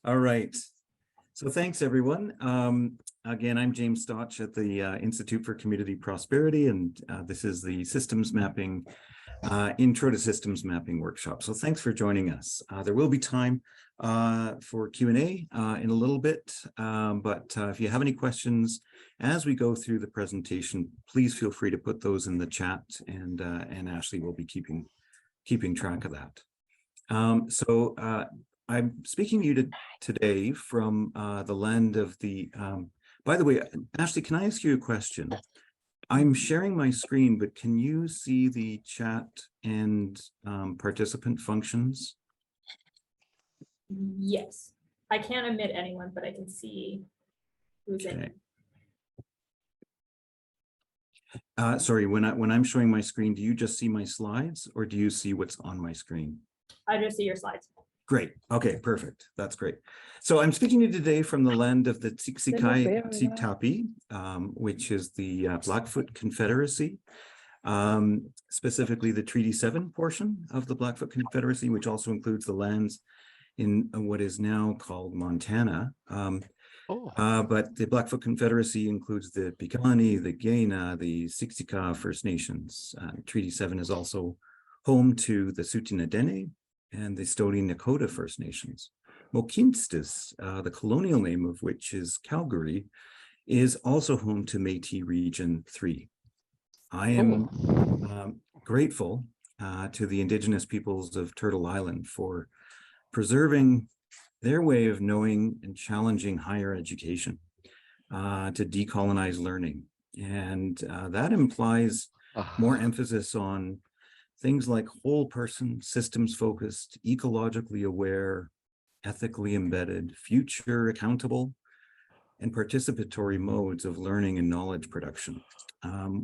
All right. So thanks, everyone. Again, I'm James Stauch at the Institute for Community Prosperity, and this is the Systems Mapping, Intro to Systems Mapping workshop. So thanks for joining us. There will be time for Q&A in a little bit, but if you have any questions as we go through the presentation, please feel free to put those in the chat, and Ashley will be keeping track of that. I'm speaking to you today from the land of the, by the way, Ashley, can I ask you a question? I'm sharing my screen, but can you see the chat and participant functions? Yes, I can't admit anyone, but I can see who's in. Sorry, when I'm showing my screen, do you just see my slides or do you see what's on my screen? I just see your slides. Great. Okay, perfect. That's great. So I'm speaking to you today from the land of the Tsiktapi, which is the Blackfoot Confederacy, specifically the Treaty 7 portion of the Blackfoot Confederacy, which also includes the lands in what is now called Montana. But the Blackfoot Confederacy includes the Piikani, the Kainai, the Siksika First Nations. Treaty 7 is also home to the Tsuut'ina and the Stoney Nakoda First Nations. Mohkinstsis, the colonial name of which is Calgary, is also home to Métis Region 3. I am grateful to the Indigenous peoples of Turtle Island for preserving their way of knowing and challenging higher education to decolonize learning. And that implies more emphasis on things like whole person, systems focused, ecologically aware, ethically embedded, future accountable, and participatory modes of learning and knowledge production,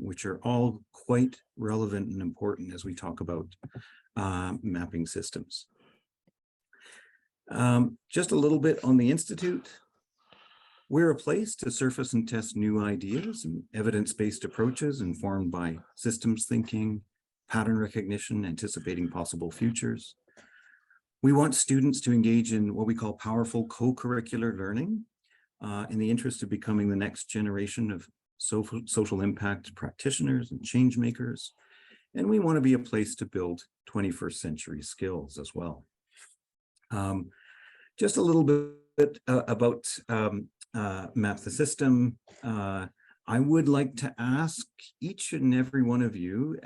which are all quite relevant and important as we talk about mapping systems. Just a little bit on the Institute. We're a place to surface and test new ideas and evidence-based approaches informed by systems thinking, pattern recognition, anticipating possible futures. We want students to engage in what we call powerful co-curricular learning in the interest of becoming the next generation of social impact practitioners and change makers. And we want to be a place to build 21st century skills as well. Just a little bit about Map the System. I would like to ask each and every one of you,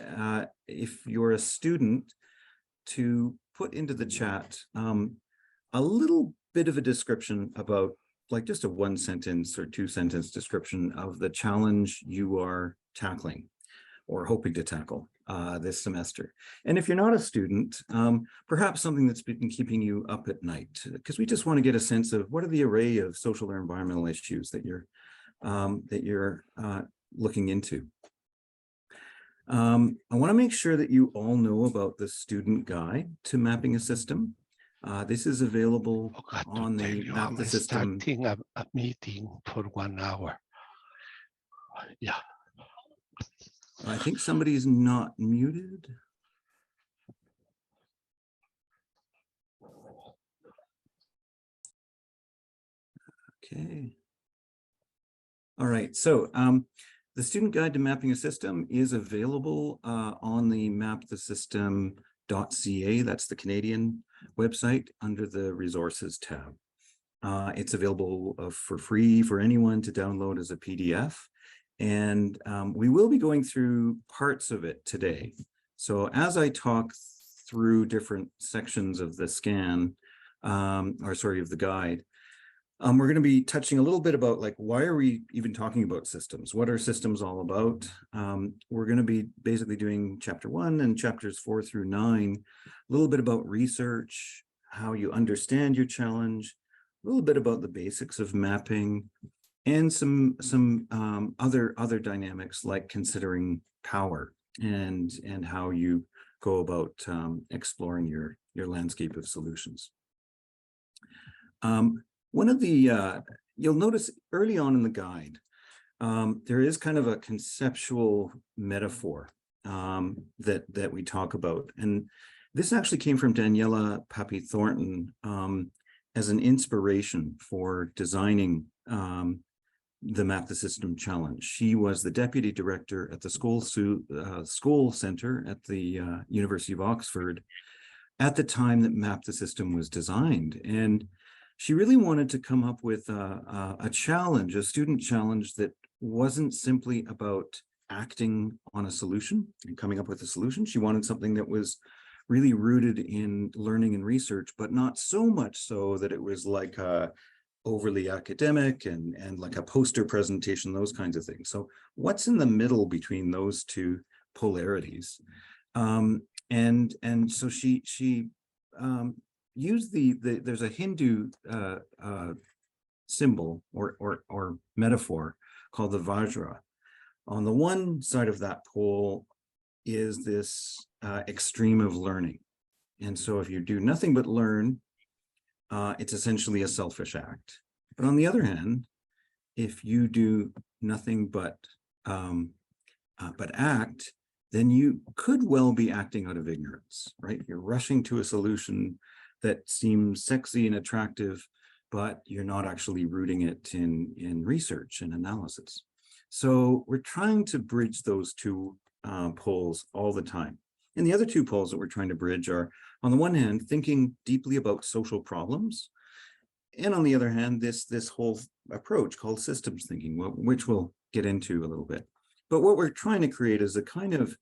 if you're a student, to put into the chat a little bit of a description about, like just a 1-sentence or 2-sentence description of the challenge you are tackling or hoping to tackle this semester. And if you're not a student, perhaps something that's been keeping you up at night, because we just want to get a sense of what are the array of social or environmental issues that you're looking into. I want to make sure that you all know about the student guide to mapping a system. This is available on the Map the System. Starting a meeting for 1 hour. Yeah. I think somebody's not muted. Okay. All right, so the Student Guide to Mapping a System is available on the mapthesystem.ca. That's the Canadian website under the Resources tab. It's available for free for anyone to download as a PDF. And we will be going through parts of it today. So as I talk through different sections of the scan, of the guide, we're going to be touching a little bit about, like, why are we even talking about systems? What are systems all about? We're going to be basically doing chapter 1 and chapters 4 through 9, a little bit about research, how you understand your challenge, a little bit about the basics of mapping, and some other dynamics like considering power and how you go about exploring your landscape of solutions. One of the, you'll notice early on in the guide, there is kind of a conceptual metaphor that we talk about. And this actually came from Daniela Pappy Thornton as an inspiration for designing the Map the System Challenge. She was the deputy director at the Skoll Centre at the University of Oxford at the time that Map the System was designed. And she really wanted to come up with a challenge, a student challenge that wasn't simply about acting on a solution and coming up with a solution. She wanted something that was really rooted in learning and research, but not so much so that it was like overly academic and like a poster presentation, those kinds of things. So what's in the middle between those two polarities? And so she used there's a Hindu symbol or metaphor called the Vajra. On the one side of that pole is this extreme of learning. And so if you do nothing but learn, it's essentially a selfish act. But on the other hand, if you do nothing but act, then you could well be acting out of ignorance, right? You're rushing to a solution that seems sexy and attractive, but you're not actually rooting it in research and analysis. So we're trying to bridge those two poles all the time. And the other two poles that we're trying to bridge are, on the one hand, thinking deeply about social problems, and on the other hand, this whole approach called systems thinking, which we'll get into a little bit. But what we're trying to create is a kind of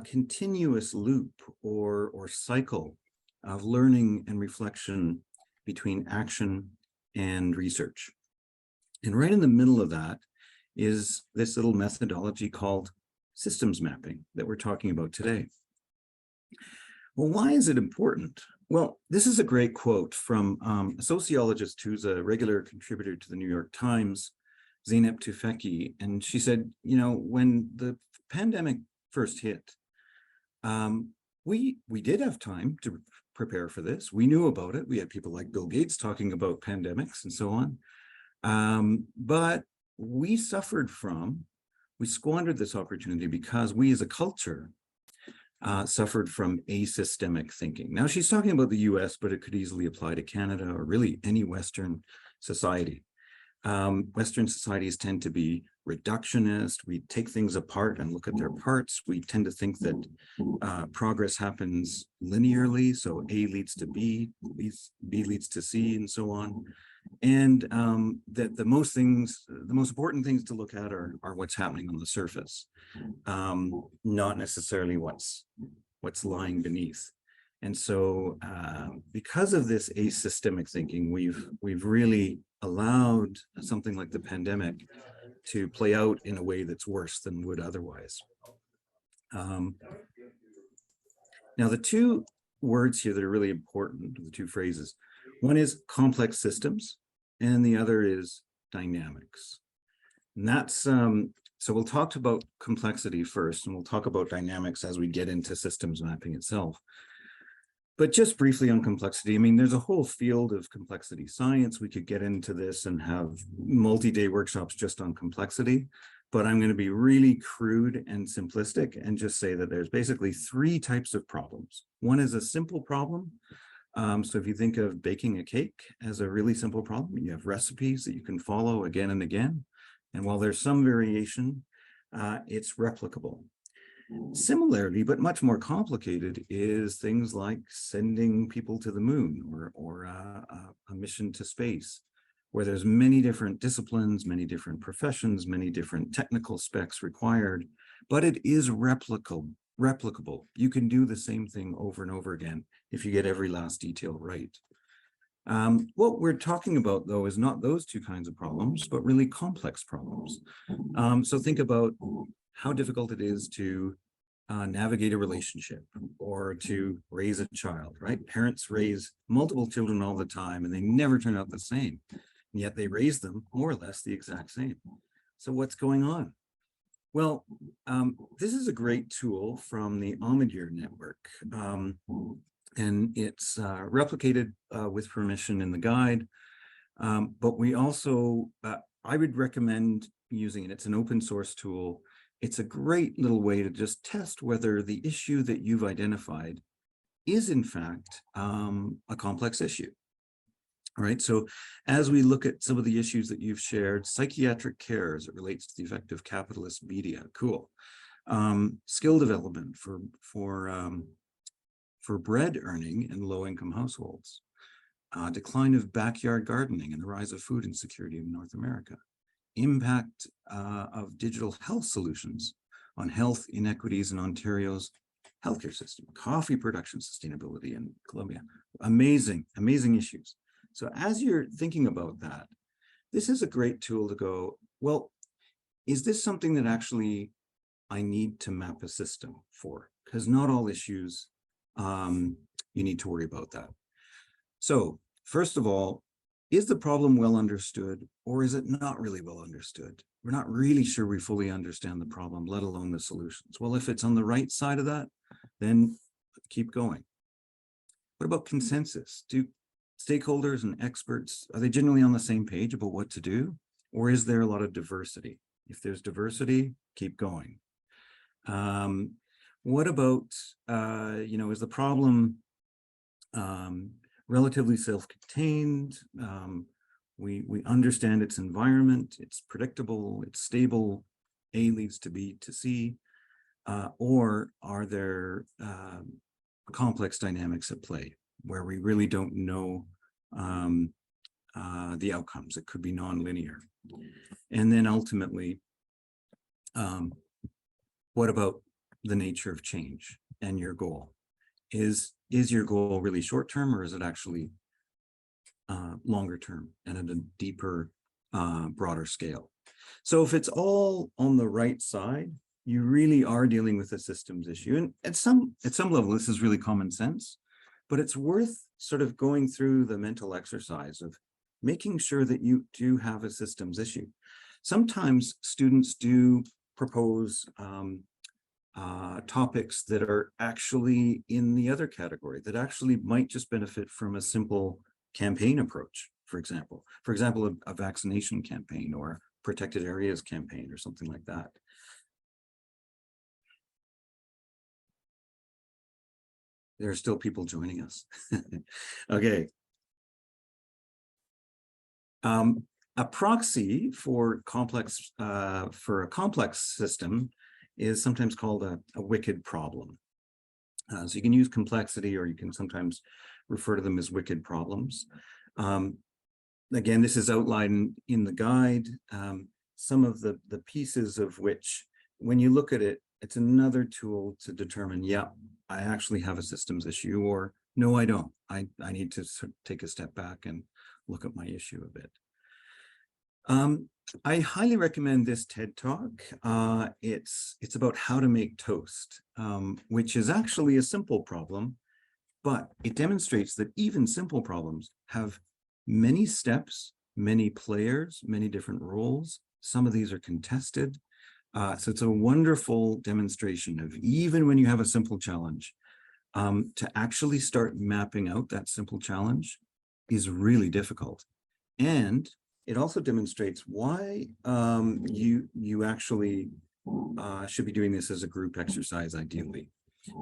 continuous loop or cycle of learning and reflection between action and research. And right in the middle of that is this little methodology called systems mapping that we're talking about today. Well, why is it important? Well, this is a great quote from a sociologist who's a regular contributor to the New York Times, Zeynep Tufekci, and she said, you know, when the pandemic first hit, we did have time to prepare for this. We knew about it. We had people like Bill Gates talking about pandemics and so on. But we squandered this opportunity because we as a culture suffered from asystemic thinking. Now she's talking about the US, but it could easily apply to Canada or really any Western society. Western societies tend to be reductionist. We take things apart and look at their parts. We tend to think that progress happens linearly. So A leads to B, B leads to C, and so on. And that the most important things to look at are what's happening on the surface, not necessarily what's lying beneath. And so because of this asystemic thinking, we've really allowed something like the pandemic to play out in a way that's worse than would otherwise. Now, the two words here that are really important, the two phrases, one is complex systems and the other is dynamics. And that's, so we'll talk about complexity first, and we'll talk about dynamics as we get into systems mapping itself. But just briefly on complexity, I mean, there's a whole field of complexity science. We could get into this and have multi-day workshops just on complexity, but I'm going to be really crude and simplistic and just say that there's basically three types of problems. One is a simple problem. So if you think of baking a cake as a really simple problem, you have recipes that you can follow again and again. And while there's some variation, it's replicable. Similarly, but much more complicated, is things like sending people to the moon or a mission to space, where there's many different disciplines, many different professions, many different technical specs required, but it is replicable. You can do the same thing over and over again if you get every last detail right. What we're talking about, though, is not those two kinds of problems, but really complex problems. So think about how difficult it is to navigate a relationship or to raise a child, right? Parents raise multiple children all the time and they never turn out the same, and yet they raise them more or less the exact same. So what's going on? Well, this is a great tool from the Omidyar network, and it's replicated with permission in the guide, but we also, I would recommend using it. It's an open source tool. It's a great little way to just test whether the issue that you've identified is in fact a complex issue. All right, so as we look at some of the issues that you've shared, psychiatric care as it relates to the effect of capitalist media, cool. Skill development for bread earning in low-income households, decline of backyard gardening and the rise of food insecurity in North America, impact of digital health solutions on health inequities in Ontario's healthcare system, coffee production sustainability in Colombia. Amazing, amazing issues. So as you're thinking about that, this is a great tool to go, well, is this something that actually I need to map a system for? Because not all issues, you need to worry about that. So first of all, is the problem well understood, or is it not really well understood? We're not really sure we fully understand the problem, let alone the solutions. Well, if it's on the right side of that, then keep going. What about consensus? Do stakeholders and experts, are they generally on the same page about what to do? Or is there a lot of diversity? If there's diversity, keep going. What about, is the problem relatively self-contained? We understand its environment, it's predictable, it's stable, A leads to B to C, or are there complex dynamics at play where we really don't know the outcomes? It could be non-linear. And then ultimately, what about the nature of change and your goal? Is your goal really short-term, or is it actually longer term and at a deeper, broader scale? So if it's all on the right side, you really are dealing with a systems issue. And at some level, this is really common sense, but it's worth sort of going through the mental exercise of making sure that you do have a systems issue. Sometimes students do propose topics that are actually in the other category, that actually might just benefit from a simple campaign approach, for example, a vaccination campaign or protected areas campaign or something like that. There are still people joining us. Okay. A proxy for a complex system is sometimes called a wicked problem. So you can use complexity, or you can sometimes refer to them as wicked problems. Again, this is outlined in the guide. Some of the pieces of which, when you look at it, it's another tool to determine, yeah, I actually have a systems issue, or no, I don't. I need to sort of take a step back and look at my issue a bit. I highly recommend this TED Talk. It's about how to make toast, which is actually a simple problem, but it demonstrates that even simple problems have many steps, many players, many different roles. Some of these are contested. So it's a wonderful demonstration of, even when you have a simple challenge, to actually start mapping out that simple challenge is really difficult. And it also demonstrates why you actually should be doing this as a group exercise, ideally,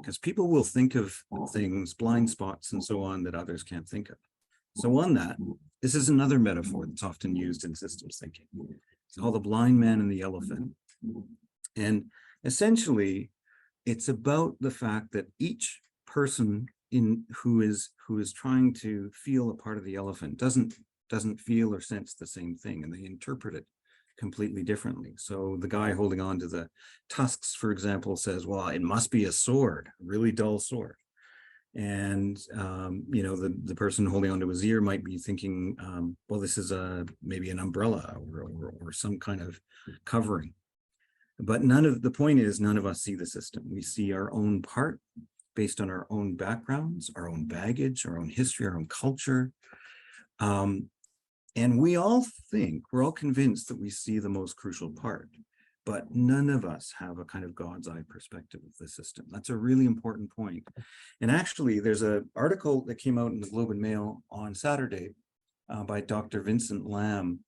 because people will think of things, blind spots and so on, that others can't think of. So on that, this is another metaphor that's often used in systems thinking. It's called the blind man and the elephant. And essentially, it's about the fact that each person who is trying to feel a part of the elephant doesn't feel or sense the same thing, and they interpret it completely differently. So the guy holding on to the tusks, for example, says, well, it must be a sword, a really dull sword. And the person holding onto his ear might be thinking, well, this is maybe an umbrella or some kind of covering. But the point is, none of us see the system. We see our own part based on our own backgrounds, our own baggage, our own history, our own culture. And we're all convinced that we see the most crucial part, but none of us have a kind of God's eye perspective of the system. That's a really important point. And actually, there's an article that came out in the Globe and Mail on Saturday by Dr. Vincent Lamb,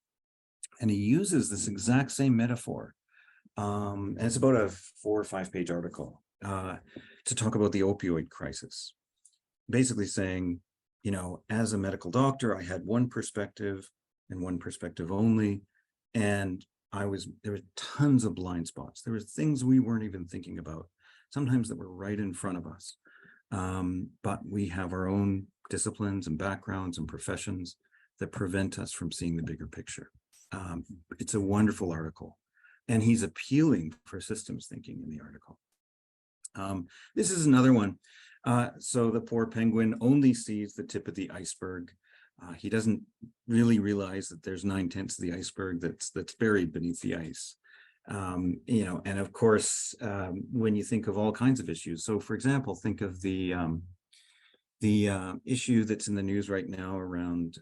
and he uses this exact same metaphor. And it's about a 4 or 5 page article to talk about the opioid crisis, basically saying, as a medical doctor, I had one perspective and one perspective only. And there were tons of blind spots. There were things we weren't even thinking about, sometimes that were right in front of us. But we have our own disciplines and backgrounds and professions that prevent us from seeing the bigger picture. It's a wonderful article, and he's appealing for systems thinking in the article. This is another one. So the poor penguin only sees the tip of the iceberg. He doesn't really realize that there's 9/10 of the iceberg that's buried beneath the ice. And of course, when you think of all kinds of issues, so for example, think of the issue that's in the news right now around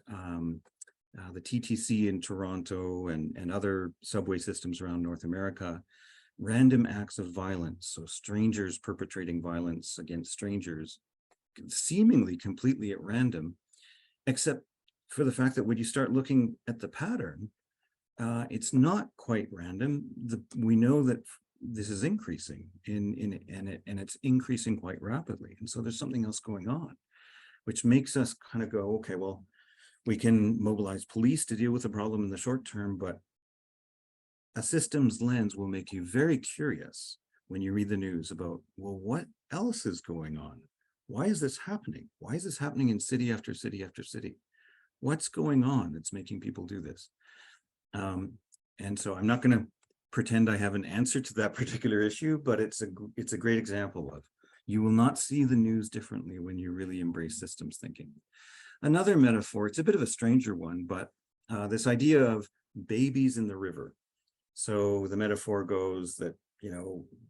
the TTC in Toronto and other subway systems around North America, random acts of violence, so strangers perpetrating violence against strangers, seemingly completely at random, except for the fact that when you start looking at the pattern, it's not quite random. We know that this is increasing and it's increasing quite rapidly. And so there's something else going on, which makes us kind of go, okay, well, we can mobilize police to deal with the problem in the short term, but a systems lens will make you very curious when you read the news about, well, what else is going on? Why is this happening? Why is this happening in city after city after city? What's going on that's making people do this? And so I'm not going to pretend I have an answer to that particular issue, but it's a great example of, you will not see the news differently when you really embrace systems thinking. Another metaphor, it's a bit of a stranger one, but this idea of babies in the river. So the metaphor goes that,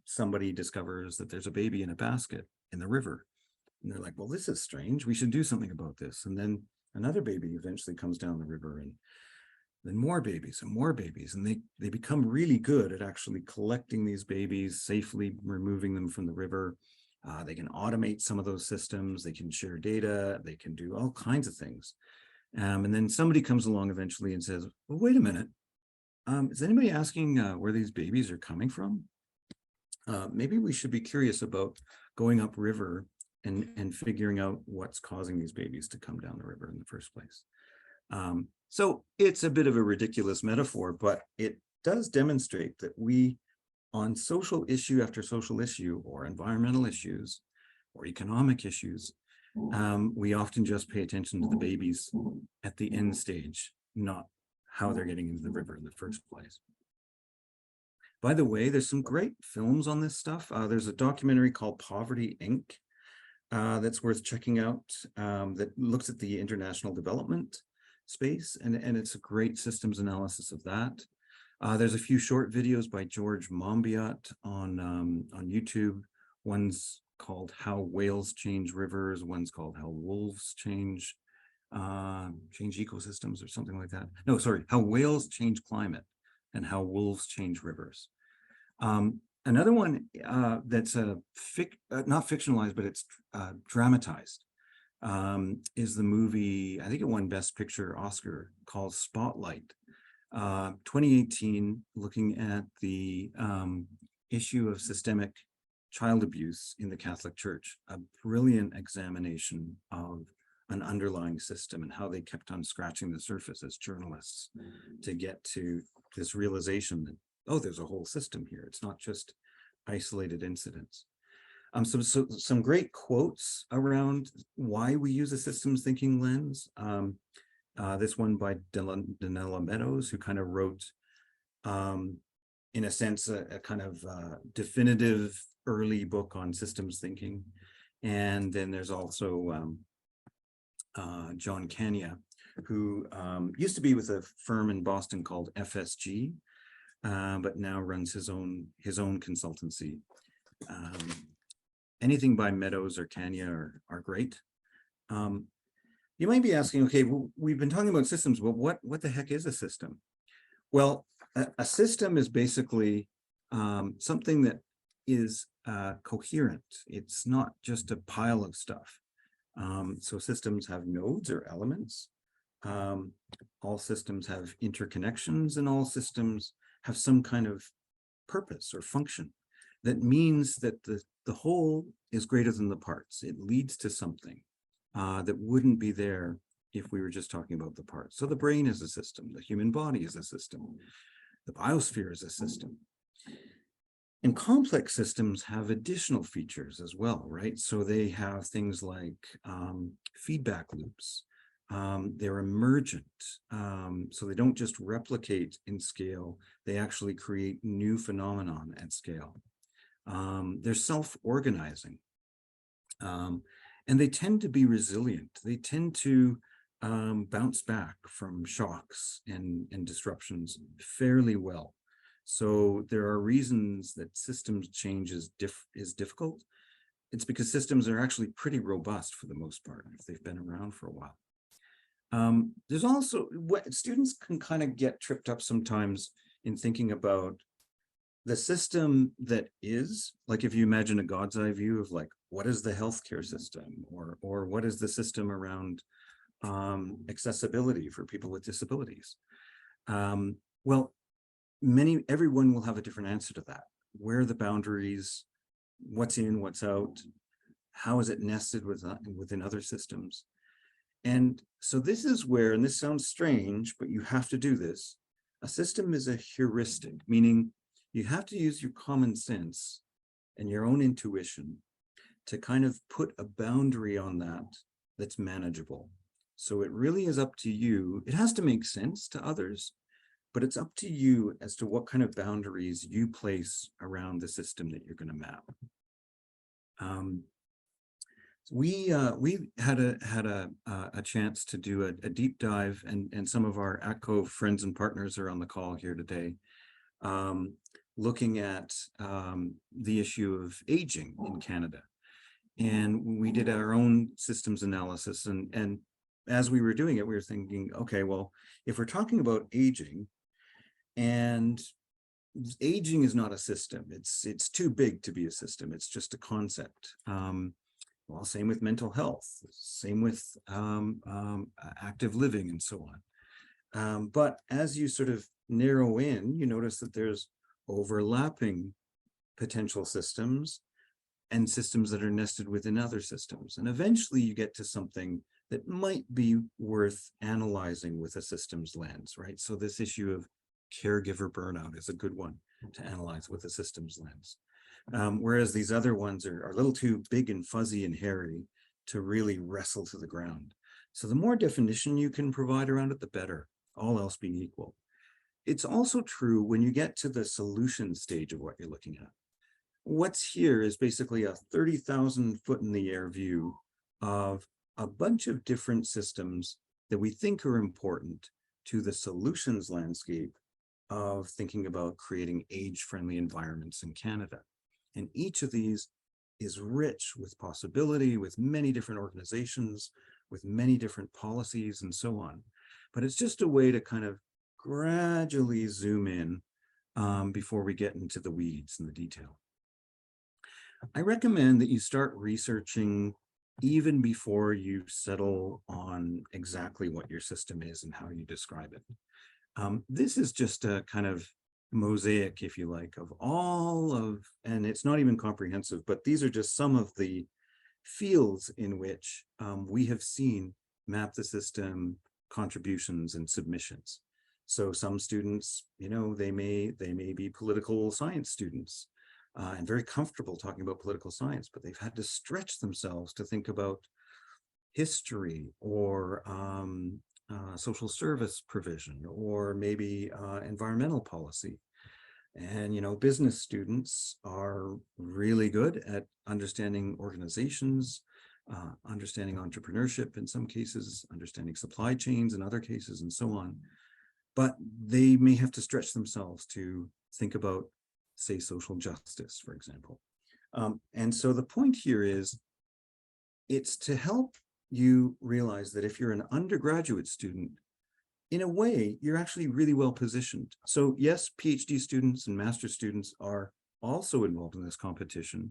somebody discovers that there's a baby in a basket in the river. And they're like, well, this is strange. We should do something about this. And then another baby eventually comes down the river, and then more babies and more babies. And they become really good at actually collecting these babies, safely removing them from the river. They can automate some of those systems. They can share data. They can do all kinds of things. And then somebody comes along eventually and says, well, wait a minute. Is anybody asking where these babies are coming from? Maybe we should be curious about going upriver and figuring out what's causing these babies to come down the river in the first place. So it's a bit of a ridiculous metaphor, but it does demonstrate that we, on social issue after social issue, or environmental issues, or economic issues, we often just pay attention to the babies at the end stage, not how they're getting into the river in the first place. By the way, there's some great films on this stuff. There's a documentary called Poverty, Inc. That's worth checking out, that looks at the international development space, and it's a great systems analysis of that. There's a few short videos by George Monbiot on YouTube. One's called How Whales Change Rivers, one's called How Wolves Change Ecosystems, or something like that. No, sorry, How Whales Change Climate and How Wolves Change Rivers. Another one that's not fictionalized, but it's dramatized, is the movie, I think it won Best Picture Oscar, called Spotlight. 2018, looking at the issue of systemic child abuse in the Catholic Church, a brilliant examination of an underlying system and how they kept on scratching the surface as journalists to get to this realization that, oh, there's a whole system here. It's not just isolated incidents. So some great quotes around why we use a systems thinking lens. This one by Donella Meadows, who kind of wrote, in a sense, a kind of definitive early book on systems thinking. And then there's also John Kania, who used to be with a firm in Boston called FSG, but now runs his own consultancy. Anything by Meadows or Kania are great. You might be asking, okay, well, we've been talking about systems, but what the heck is a system? Well, a system is basically something that is coherent. It's not just a pile of stuff. So systems have nodes or elements. All systems have interconnections, and all systems have some kind of purpose or function. That means that the whole is greater than the parts. It leads to something. that wouldn't be there if we were just talking about the parts. So the brain is a system, the human body is a system, the biosphere is a system. And complex systems have additional features as well, right? So they have things like feedback loops. They're emergent, so they don't just replicate in scale, they actually create new phenomenon at scale. They're self-organizing, and they tend to be resilient. They tend to bounce back from shocks and disruptions fairly well. So there are reasons that systems change is difficult. It's because systems are actually pretty robust for the most part if they've been around for a while. There's also what students can kind of get tripped up sometimes in thinking about the system that is, like if you imagine a God's eye view of like, what is the healthcare system, or what is the system around accessibility for people with disabilities? Well, everyone will have a different answer to that. Where are the boundaries? What's in, what's out? How is it nested within other systems? And so this is where, and this sounds strange, but you have to do this. A system is a heuristic, meaning you have to use your common sense and your own intuition to kind of put a boundary on that that's manageable. So it really is up to you. It has to make sense to others, but it's up to you as to what kind of boundaries you place around the system that you're going to map. We had a chance to do a deep dive, and some of our ACCO friends and partners are on the call here today, looking at the issue of aging in Canada. And we did our own systems analysis, and as we were doing it, we were thinking, okay, well, if we're talking about aging, and aging is not a system, it's too big to be a system, it's just a concept. Well, same with mental health, same with active living and so on. But as you sort of narrow in, you notice that there's overlapping potential systems and systems that are nested within other systems. And eventually you get to something that might be worth analyzing with a systems lens, right? So this issue of caregiver burnout is a good one to analyze with a systems lens. Whereas these other ones are a little too big and fuzzy and hairy to really wrestle to the ground. So the more definition you can provide around it, the better, all else being equal. It's also true when you get to the solution stage of what you're looking at. What's here is basically a 30,000 foot in the air view of a bunch of different systems that we think are important to the solutions landscape of thinking about creating age-friendly environments in Canada. And each of these is rich with possibility, with many different organizations, with many different policies and so on. But it's just a way to kind of gradually zoom in before we get into the weeds and the detail. I recommend that you start researching even before you settle on exactly what your system is and how you describe it. This is just a kind of mosaic, if you like, of all of, and it's not even comprehensive, but these are just some of the fields in which we have seen map the system contributions and submissions. So some students, you know, they may be political science students and very comfortable talking about political science, but they've had to stretch themselves to think about history or social service provision, or maybe environmental policy. And, you know, business students are really good at understanding organizations, understanding entrepreneurship in some cases, understanding supply chains in other cases, and so on. But they may have to stretch themselves to think about, say, social justice, for example. And so the point here is, it's to help you realize that if you're an undergraduate student, in a way, you're actually really well positioned. So yes, PhD students and master's students are also involved in this competition,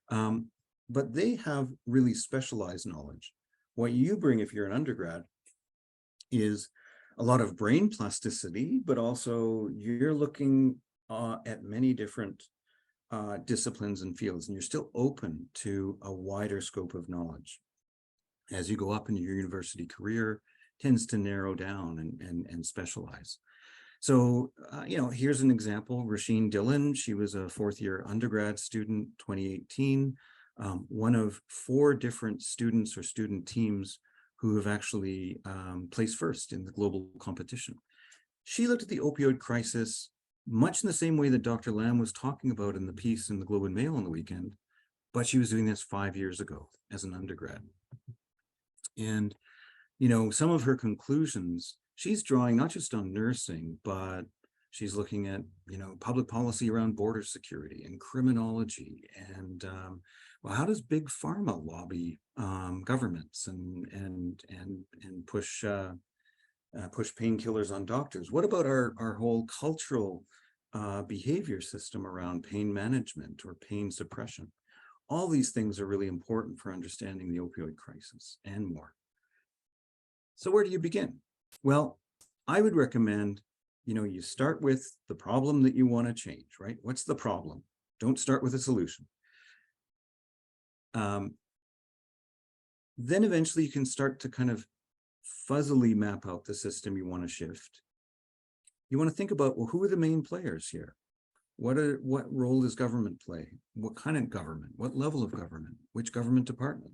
but they have really specialized knowledge. What you bring if you're an undergrad is a lot of brain plasticity, but also you're looking at many different disciplines and fields, and you're still open to a wider scope of knowledge. as you go up in your university career, tends to narrow down and specialize. So, here's an example. Rasheen Dillon, she was a fourth year undergrad student, 2018, one of 4 different students or student teams who have actually placed first in the global competition. She looked at the opioid crisis much in the same way that Dr. Lam was talking about in the piece in the Globe and Mail on the weekend, but she was doing this 5 years ago as an undergrad. And, some of her conclusions, she's drawing not just on nursing, but she's looking at, public policy around border security and criminology. And how does big pharma lobby governments and push painkillers on doctors? What about our whole cultural behavior system around pain management or pain suppression? All these things are really important for understanding the opioid crisis and more. So where do you begin? Well, I would recommend, you start with the problem that you want to change, right? What's the problem? Don't start with a solution. Then eventually you can start to kind of fuzzily map out the system you want to shift. You want to think about, well, who are the main players here? What role does government play? What kind of government? What level of government? Which government department?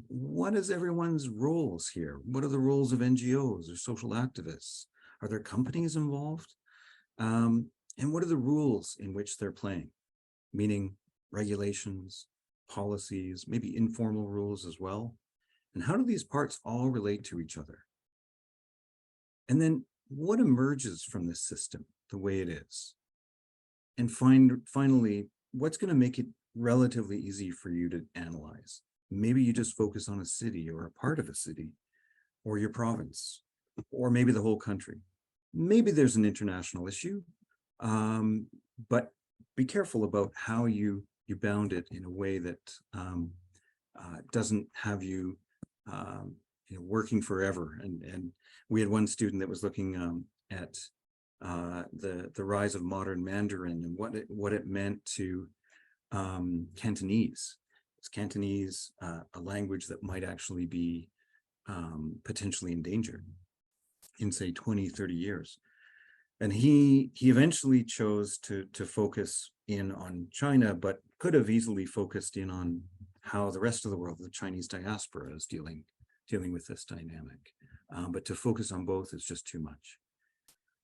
What is everyone's roles here? What are the roles of NGOs or social activists? Are there companies involved? And what are the rules in which they're playing? Meaning regulations, policies, maybe informal rules as well. And how do these parts all relate to each other? And then what emerges from this system the way it is? And finally, what's going to make it relatively easy for you to analyze? Maybe you just focus on a city or a part of a city or your province, or maybe the whole country. Maybe there's an international issue, but be careful about how you bound it in a way that doesn't have you, working forever. And we had one student that was looking at the rise of modern Mandarin and what it meant to Cantonese. Is Cantonese a language that might actually be potentially endangered in, say, 20, 30 years? And he eventually chose to focus in on China, but could have easily focused in on how the rest of the world, the Chinese diaspora, is dealing with this dynamic. But to focus on both is just too much.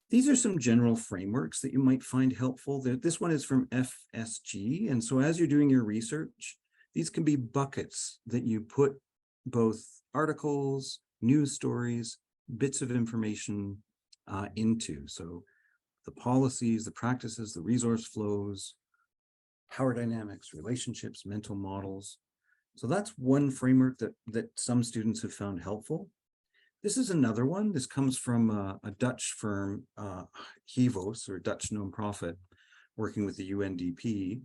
These are some general frameworks that you might find helpful. This one is from FSG. And so as you're doing your research, these can be buckets that you put both articles, news stories, bits of information into. So the policies, the practices, the resource flows, power dynamics, relationships, mental models. So that's one framework that some students have found helpful. This is another one. This comes from a Dutch firm, HEVOS, or Dutch nonprofit, working with the UNDP.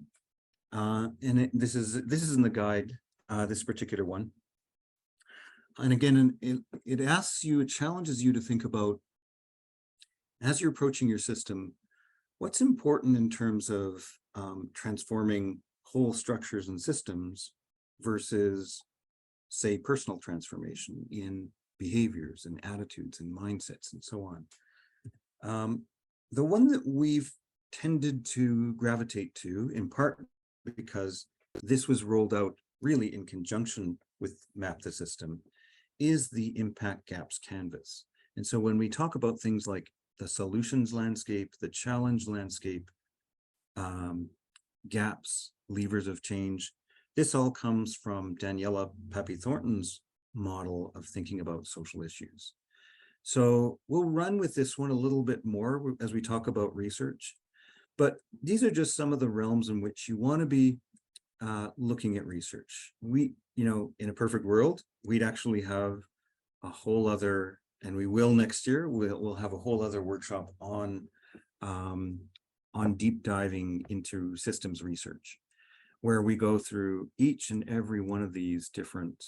And this is in the guide, this particular one. And again, it asks you, it challenges you to think about, as you're approaching your system, what's important in terms of transforming whole structures and systems versus, say, personal transformation in behaviors and attitudes and mindsets and so on. The one that we've tended to gravitate to, in part because this was rolled out really in conjunction with Map the System, is the impact gaps canvas. And so when we talk about things like the solutions landscape, the challenge landscape, gaps, levers of change, this all comes from Daniela Pappy-Thornton's model of thinking about social issues. So we'll run with this one a little bit more as we talk about research, but these are just some of the realms in which you want to be looking at research. We, in a perfect world, we'd actually have a whole other, and we will next year, we'll have a whole other workshop on deep diving into systems research, where we go through each and every one of these different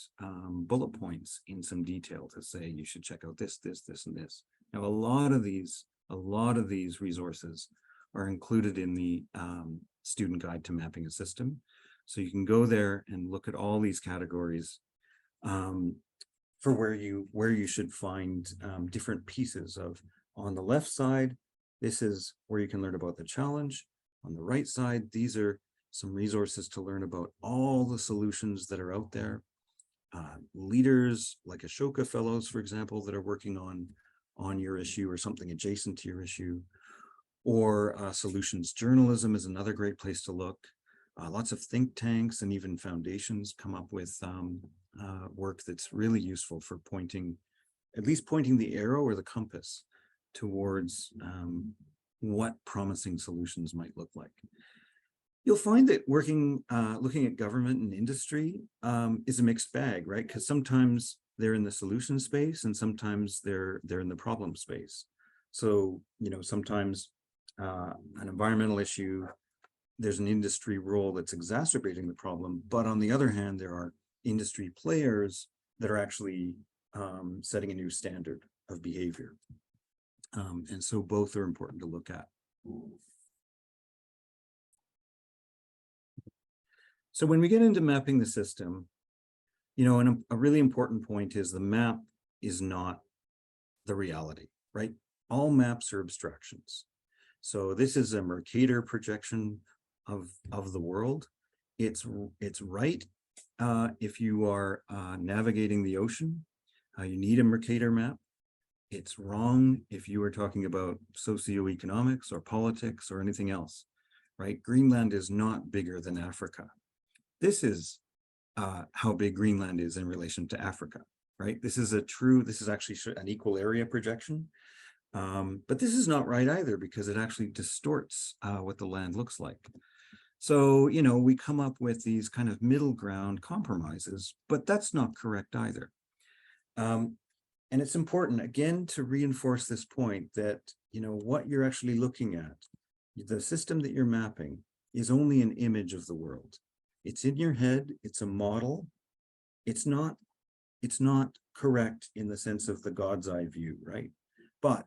bullet points in some detail to say, you should check out this, this, this, and this. Now, a lot of these resources are included in the student guide to mapping a system. So you can go there and look at all these categories for where you should find different pieces of. On the left side, this is where you can learn about the challenge. On the right side, these are some resources to learn about all the solutions that are out there. Leaders like Ashoka Fellows, for example, that are working on your issue or something adjacent to your issue. Or solutions journalism is another great place to look. Lots of think tanks and even foundations come up with work that's really useful for at least pointing the arrow or the compass towards what promising solutions might look like. You'll find that looking at government and industry is a mixed bag, right? Because sometimes they're in the solution space and sometimes they're in the problem space. So, sometimes an environmental issue, there's an industry role that's exacerbating the problem. But on the other hand, there are industry players that are actually setting a new standard of behavior. And so both are important to look at. So when we get into mapping the system, and a really important point is the map is not the reality, right? All maps are abstractions. So this is a Mercator projection of the world. It's right if you are navigating the ocean, you need a Mercator map. It's wrong if you are talking about socioeconomics or politics or anything else, right? Greenland is not bigger than Africa. This is how big Greenland is in relation to Africa, right? This is actually an equal area projection. But this is not right either because it actually distorts what the land looks like. So, we come up with these kind of middle ground compromises, but that's not correct either. And it's important, again, to reinforce this point that, what you're actually looking at, the system that you're mapping is only an image of the world. It's in your head, it's a model. It's not correct in the sense of the God's eye view, right? But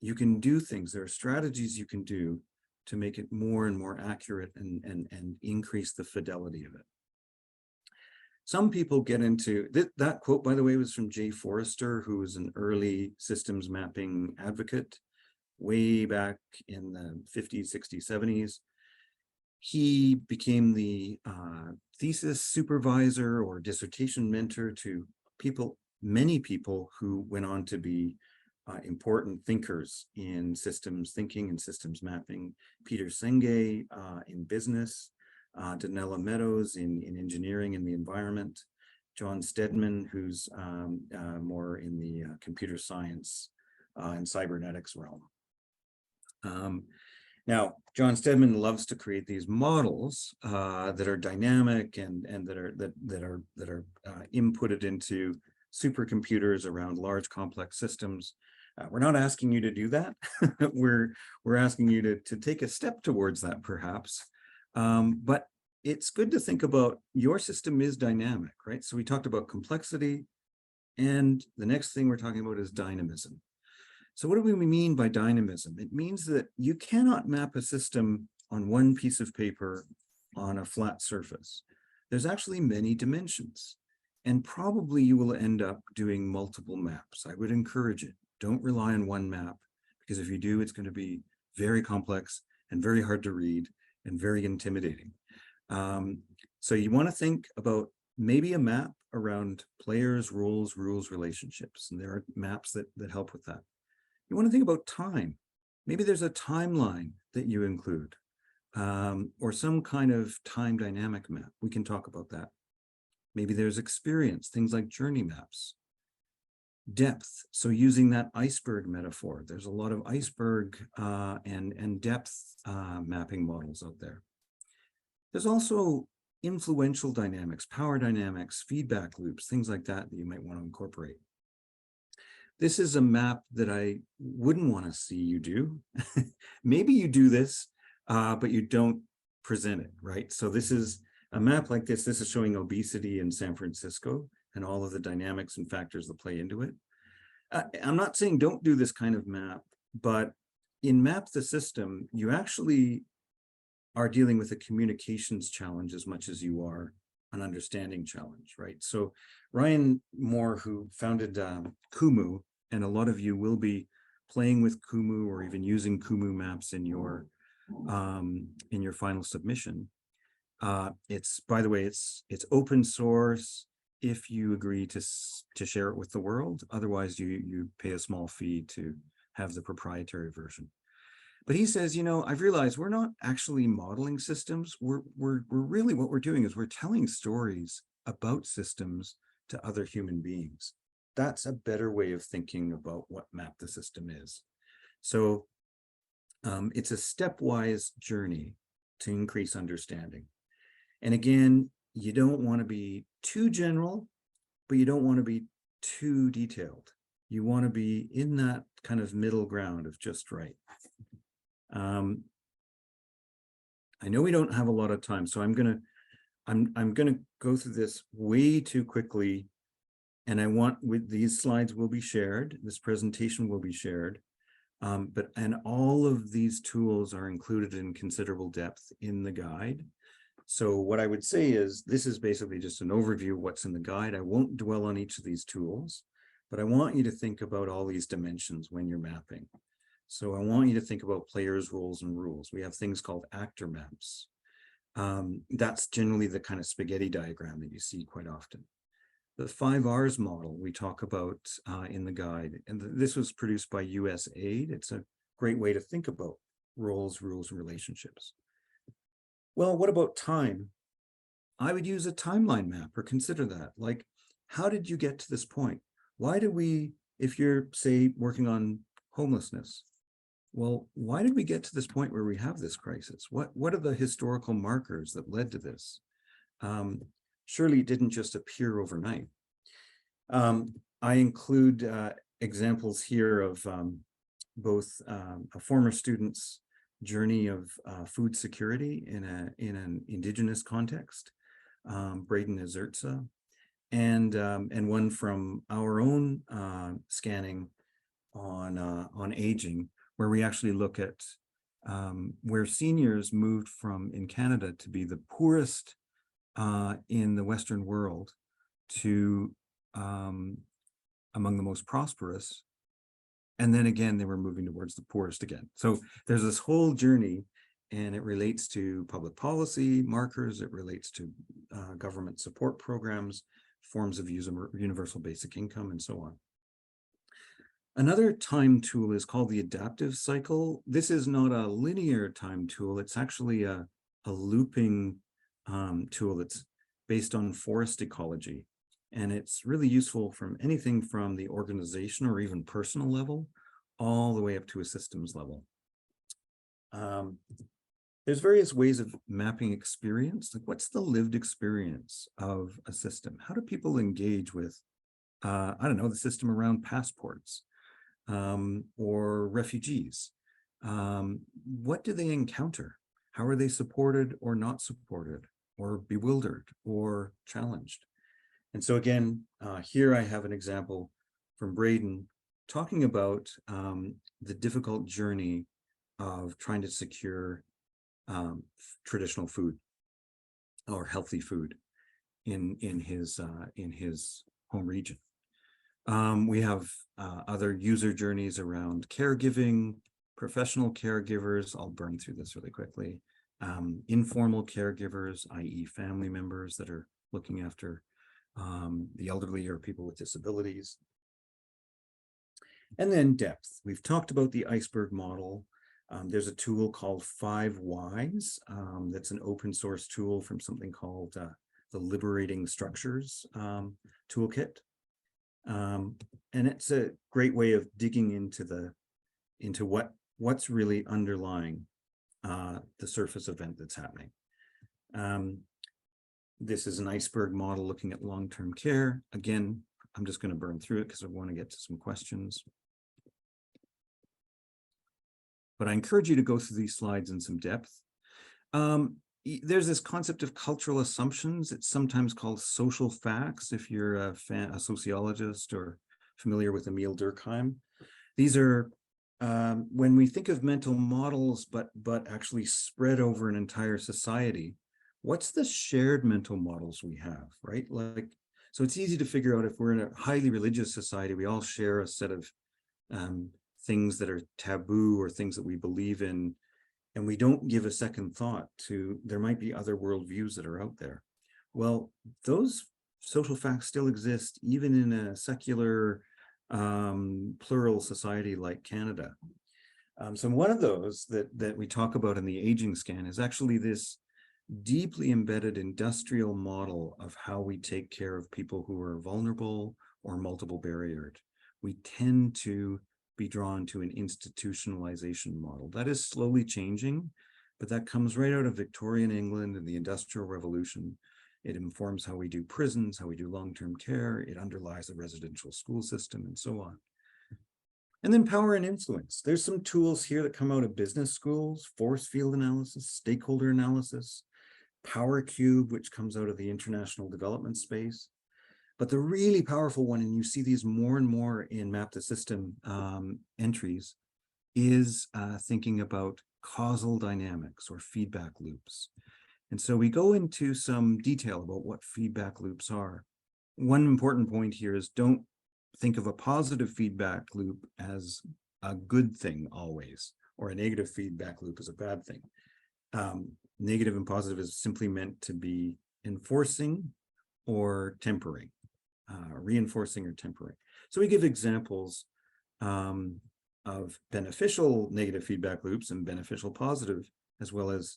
you can do things, there are strategies you can do to make it more and more accurate and increase the fidelity of it. Some people get into, that quote, by the way, was from Jay Forrester, who was an early systems mapping advocate way back in the 50s, 60s, 70s. He became the thesis supervisor or dissertation mentor to many people who went on to be important thinkers in systems thinking and systems mapping. Peter Senge in business, Donella Meadows in engineering and the environment, John Stedman, who's more in the computer science and cybernetics realm. Now, John Stedman loves to create these models that are dynamic and that are inputted into supercomputers around large complex systems. We're not asking you to do that. we're asking you to take a step towards that, perhaps. But it's good to think about your system is dynamic, right? So we talked about complexity, and the next thing we're talking about is dynamism. So what do we mean by dynamism? It means that you cannot map a system on one piece of paper on a flat surface. There's actually many dimensions, and probably you will end up doing multiple maps. I would encourage it. Don't rely on one map, because if you do, it's going to be very complex and very hard to read and very intimidating. So you want to think about maybe a map around players, roles, rules, relationships, and there are maps that help with that. You want to think about time. Maybe there's a timeline that you include, or some kind of time dynamic map. We can talk about that. Maybe there's experience, things like journey maps. Depth, so using that iceberg metaphor, there's a lot of iceberg and depth mapping models out there. There's also influential dynamics, power dynamics, feedback loops, things like that you might want to incorporate. This is a map that I wouldn't want to see you do. Maybe you do this, but you don't present it, right? So this is a map like this. This is showing obesity in San Francisco and all of the dynamics and factors that play into it. I'm not saying don't do this kind of map, but in Map the System, you actually are dealing with a communications challenge as much as you are an understanding challenge, right? So Ryan Moore, who founded Kumu, and a lot of you will be playing with Kumu or even using Kumu maps in your final submission. It's, by the way, it's open source if you agree to share it with the world. Otherwise, you pay a small fee to have the proprietary version. But he says, you know, I've realized we're not actually modeling systems. We're really, what we're doing is we're telling stories about systems to other human beings. That's a better way of thinking about what Map the System is. So it's a stepwise journey to increase understanding. And again, you don't want to be too general, but you don't want to be too detailed. You want to be in that kind of middle ground of just right. I know we don't have a lot of time, so I'm gonna go through this way too quickly. And I want, with these slides will be shared, this presentation will be shared. And all of these tools are included in considerable depth in the guide. So what I would say is, this is basically just an overview of what's in the guide. I won't dwell on each of these tools, but I want you to think about all these dimensions when you're mapping. So I want you to think about players, roles, and rules. We have things called actor maps. That's generally the kind of spaghetti diagram that you see quite often. The 5 R's model we talk about in the guide, and this was produced by USAID. It's a great way to think about roles, rules, and relationships. Well, what about time? I would use a timeline map, or consider that. Like, how did you get to this point? Why did we, if you're, say, working on homelessness, well, why did we get to this point where we have this crisis? What are the historical markers that led to this? Surely it didn't just appear overnight. I include examples here of both a former student's journey of food security in an Indigenous context, Braden Azurtza, and one from our own scanning on aging, where we actually look at where seniors moved from in Canada to be the poorest in the Western world to among the most prosperous. And then again, they were moving towards the poorest again. So there's this whole journey, and it relates to public policy markers. It relates to government support programs, forms of universal basic income, and so on. Another time tool is called the adaptive cycle. This is not a linear time tool. It's actually a looping tool that's based on forest ecology. And it's really useful from anything from the organization or even personal level, all the way up to a systems level. There's various ways of mapping experience. Like, what's the lived experience of a system? How do people engage with, I don't know, the system around passports or refugees? What do they encounter? How are they supported or not supported, or bewildered or challenged? And so again, here I have an example from Braden talking about the difficult journey of trying to secure traditional food or healthy food in his home region. We have other user journeys around caregiving, professional caregivers. I'll burn through this really quickly. Informal caregivers, i.e. family members that are looking after the elderly or people with disabilities. And then depth. We've talked about the iceberg model. There's a tool called 5 Whys. That's an open source tool from something called the Liberating Structures toolkit. And it's a great way of digging into what's really underlying the surface event that's happening. This is an iceberg model looking at long-term care. Again, I'm just going to burn through it because I want to get to some questions. But I encourage you to go through these slides in some depth. There's this concept of cultural assumptions. It's sometimes called social facts if you're a sociologist or familiar with Emile Durkheim. These are when we think of mental models, but actually spread over an entire society, what's the shared mental models we have, right? Like, so it's easy to figure out if we're in a highly religious society, we all share a set of things that are taboo or things that we believe in, and we don't give a second thought to there might be other worldviews that are out there. Well, those social facts still exist even in a secular plural society like Canada. So one of those that we talk about in the aging scan is actually this deeply embedded industrial model of how we take care of people who are vulnerable or multiple barriered. We tend to be drawn to an institutionalization model. That is slowly changing, but that comes right out of Victorian England and the Industrial Revolution. It informs how we do prisons, how we do long-term care. It underlies the residential school system and so on. And then power and influence. There's some tools here that come out of business schools: force field analysis, stakeholder analysis, Power Cube, which comes out of the international development space. But the really powerful one, and you see these more and more in Map the System entries, is thinking about causal dynamics or feedback loops. And so we go into some detail about what feedback loops are. One important point here is don't think of a positive feedback loop as a good thing always, or a negative feedback loop as a bad thing. Negative and positive is simply meant to be enforcing or tempering, reinforcing or tempering. So we give examples of beneficial negative feedback loops and beneficial positive, as well as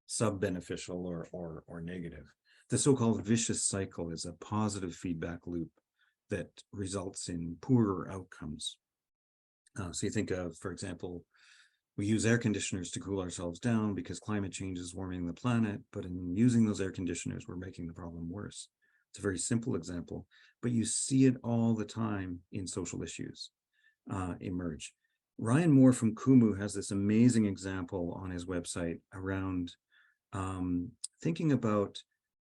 sub-beneficial or negative. The so-called vicious cycle is a positive feedback loop that results in poorer outcomes. So you think of, for example, we use air conditioners to cool ourselves down because climate change is warming the planet, but in using those air conditioners, we're making the problem worse. It's a very simple example, but you see it all the time in social issues emerge. Ryan Moore from Kumu has this amazing example on his website around thinking about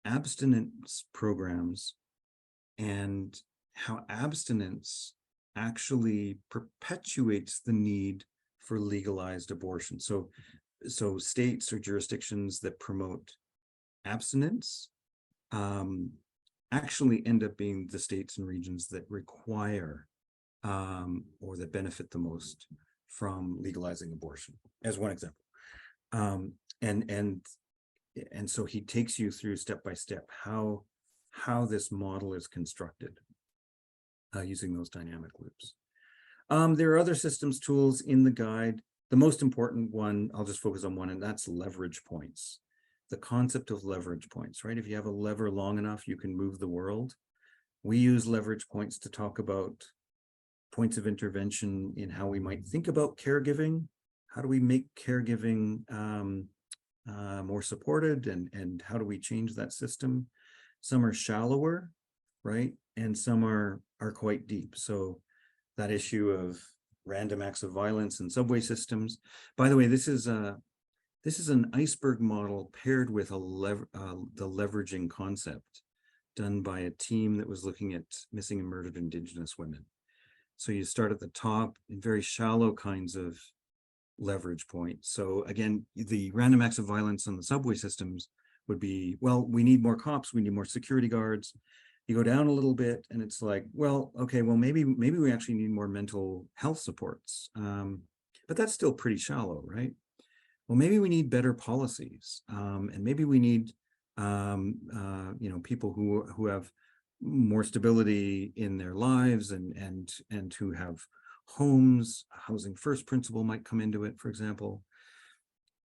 abstinence programs and how abstinence actually perpetuates the need for legalized abortion. So states or jurisdictions that promote abstinence actually end up being the states and regions that require or that benefit the most from legalizing abortion, as one example. And so he takes you through step by step how this model is constructed using those dynamic loops. There are other systems tools in the guide. The most important one, I'll just focus on one, and that's leverage points. The concept of leverage points, right? If you have a lever long enough, you can move the world. We use leverage points to talk about points of intervention in how we might think about caregiving. How do we make caregiving more supported, and how do we change that system? Some are shallower, right? And some are quite deep. So that issue of random acts of violence in subway systems. By the way, this is an iceberg model paired with the leveraging concept done by a team that was looking at missing and murdered Indigenous women. So you start at the top in very shallow kinds of leverage points. So again, the random acts of violence on the subway systems would be, well, we need more cops, we need more security guards. You go down a little bit and it's like, well, okay, well, maybe we actually need more mental health supports. But that's still pretty shallow, right? Well, maybe we need better policies. And maybe we need people who have more stability in their lives and who have homes. Housing first principle might come into it, for example.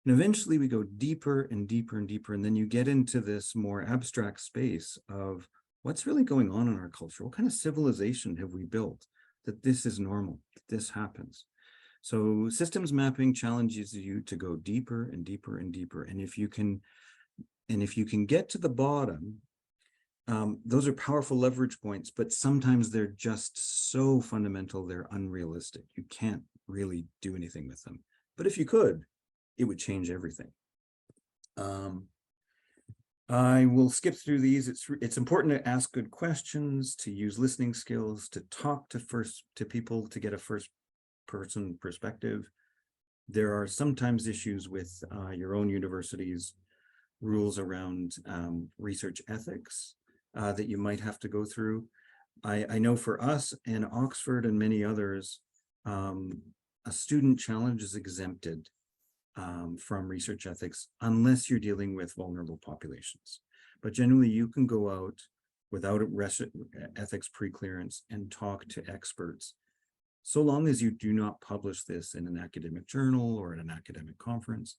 And eventually we go deeper and deeper and deeper, and then you get into this more abstract space of what's really going on in our culture. What kind of civilization have we built that this is normal, that this happens? So systems mapping challenges you to go deeper and deeper and deeper. And if you can get to the bottom, those are powerful leverage points, but sometimes they're just so fundamental, they're unrealistic. You can't really do anything with them. But if you could, it would change everything. I will skip through these. It's important to ask good questions, to use listening skills, to talk to people to get a first person perspective. There are sometimes issues with your own university's rules around research ethics that you might have to go through. I know for us in Oxford and many others, a student challenge is exempted from research ethics unless you're dealing with vulnerable populations. But generally you can go out without ethics pre-clearance and talk to experts, so long as you do not publish this in an academic journal or in an academic conference,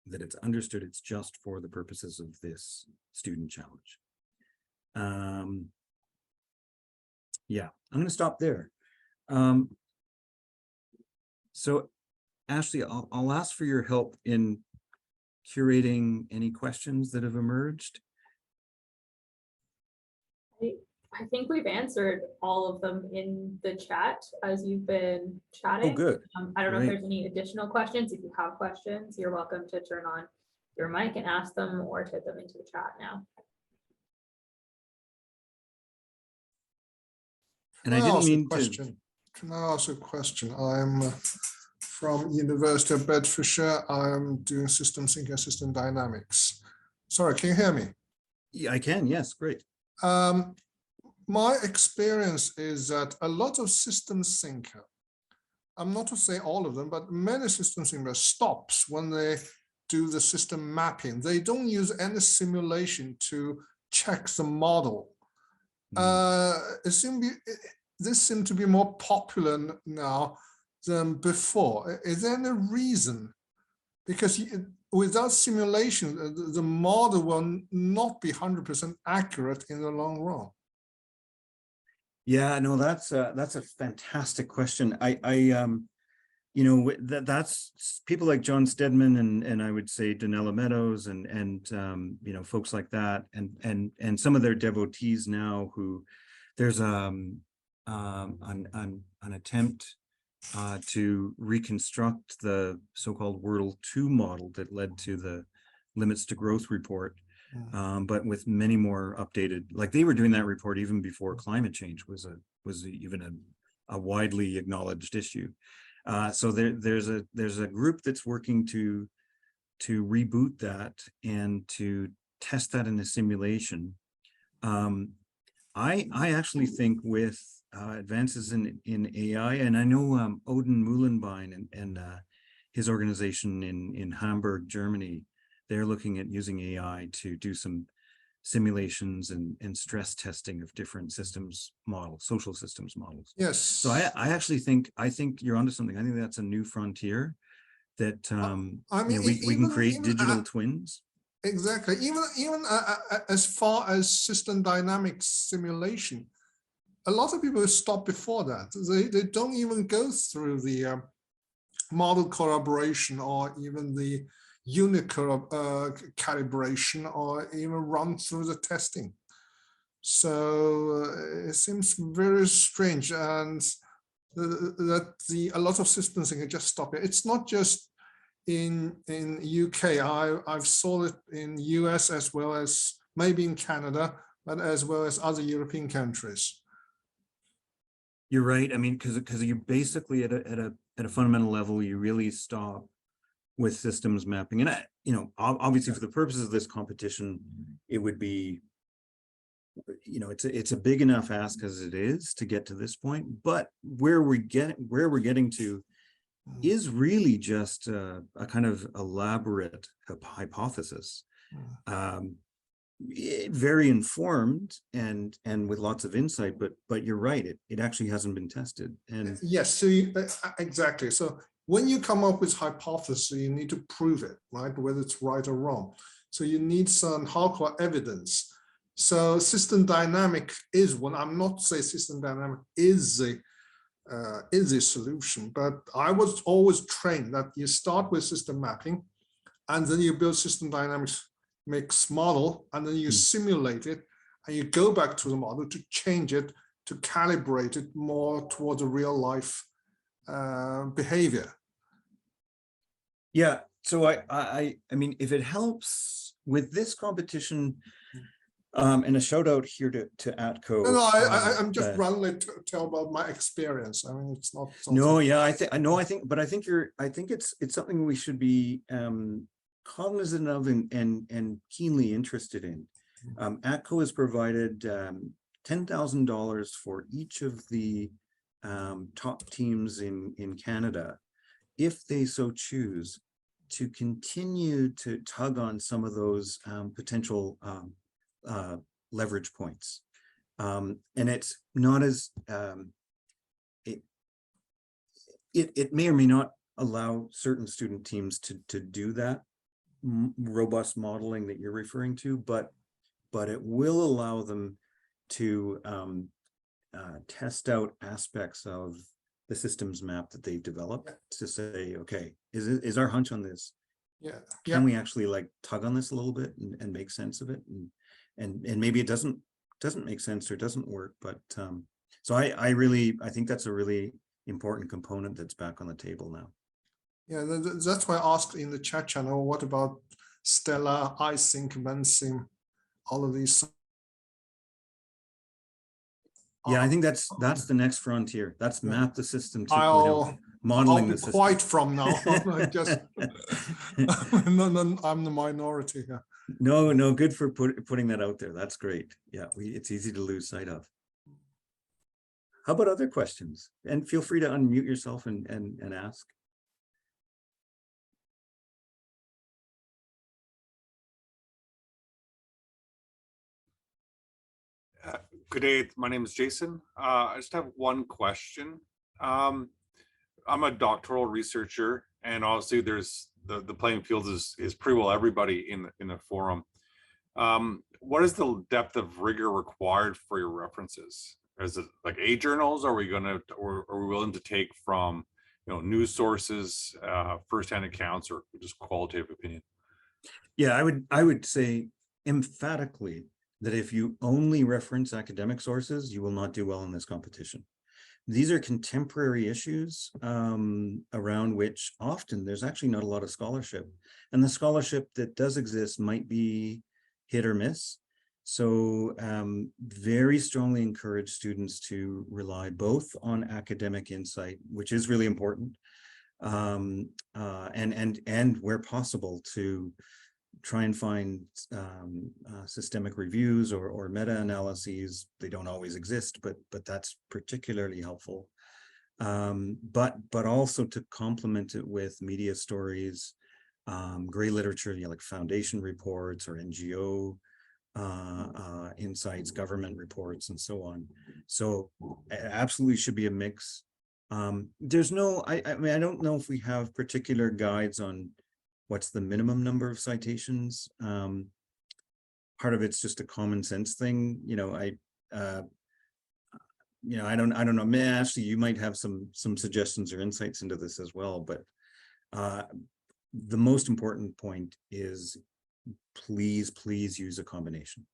that it's understood it's just for the purposes of this student challenge. Yeah, I'm going to stop there. So Ashley, I'll ask for your help in curating any questions that have emerged. I think we've answered all of them in the chat as you've been chatting. Oh, good. I don't know if Great. there's any additional questions. If you have questions, you're welcome to turn on your mic and ask them or type them into the chat now. And I didn't mean to. Can I ask a question? I'm from University of Bedfordshire. I'm doing systems thinking and system dynamics. Sorry, can you hear me? Yeah, I can. Yes, great. My experience is that a lot of systems thinker, I'm not to say all of them, but many systems thinkers stops when they do the system mapping. They don't use any simulation to check the model. This seems to be more popular now than before. Is there any reason? Because without simulation, the model will not be 100% accurate in the long run. Yeah, no, that's a fantastic question. You know, that's people like John Stedman and I would say Donella Meadows and you know, folks like that and some of their devotees now who there's an attempt to reconstruct the so-called Wordle 2 model that led to the Limits to Growth report. But with many more updated, like they were doing that report even before climate change was even a widely acknowledged issue. So there's a group that's working to reboot that and to test that in a simulation. I actually think with advances in AI, and I know Odin Muhlenbein and his organization in Hamburg, Germany, they're looking at using AI to do some simulations and stress testing of different systems models, social systems models. Yes. So I actually think you're onto something. I think that's a new frontier that I mean, you know, we can create digital twins. Exactly. Even as far as system dynamics simulation, a lot of people stop before that. They don't even go through the model collaboration or even the unit calibration or even run through the testing. So it seems very strange, and that a lot of systems can just stop it. It's not just in UK. I've saw it in US as well as maybe in Canada, but as well as other European countries. You're right. I mean, because you basically at a fundamental level, you really stop with systems mapping. And you know, obviously for the purposes of this competition, it would be, you know, it's a big enough ask as it is to get to this point. But where we're getting to is really just a kind of elaborate hypothesis, very informed and with lots of insight. But you're right, it actually hasn't been tested. And yes, so exactly. So when you come up with hypothesis, you need to prove it, right? Whether it's right or wrong. So you need some hardcore evidence. So system dynamic is one. I'm not saying system dynamic is a solution, but I was always trained that you start with system mapping, and then you build system dynamics mix model, and then you simulate it, and you go back to the model to change it, to calibrate it more towards a real life behavior. yeah, so I mean, if it helps with this competition, and a shout out here to ATCO. No, I'm just randomly to tell about my experience. I mean, it's not something. No, yeah, I think it's something we should be cognizant of and keenly interested in. ATCO has provided $10,000 for each of the top teams in Canada, if they so choose, to continue to tug on some of those potential leverage points. And it's not as, it may or may not allow certain student teams to do that robust modeling that you're referring to, but it will allow them to test out aspects of the systems map that they've developed to say, okay, is our hunch on this? Can we actually like tug on this a little bit and make sense of it? And maybe it doesn't make sense or doesn't work, but so I think that's a really important component that's back on the table now. Yeah, that's why I asked in the chat channel, what about Stellar, iSync, VenSim, all of these? Yeah, I think that's the next frontier. That's map the system 2.0, I'll modeling be the system. quiet from now. Just no, I'm the minority here. No, good for putting that out there. That's great. Yeah, it's easy to lose sight of. How about other questions? And feel free to unmute yourself and ask. Good day, my name is Jason. I just have one question. I'm a doctoral researcher, and obviously there's the playing field is pretty well everybody in the forum. What is the depth of rigor required for your references? Is it like A journals? Are we willing to take from news sources, firsthand accounts, or just qualitative opinion? Yeah, I would say emphatically that if you only reference academic sources, you will not do well in this competition. These are contemporary issues around which often there's actually not a lot of scholarship. And the scholarship that does exist might be hit or miss. So very strongly encourage students to rely both on academic insight, which is really important, and where possible to try and find systemic reviews or meta-analyses. They don't always exist, but that's particularly helpful. But also to complement it with media stories, gray literature, like foundation reports or NGO insights, government reports, and so on. So it absolutely should be a mix. There's no, I mean, I don't know if we have particular guides on what's the minimum number of citations. Part of it's just a common sense thing. I don't know. Man, actually, you might have some suggestions or insights into this as well. But the most important point is please use a combination.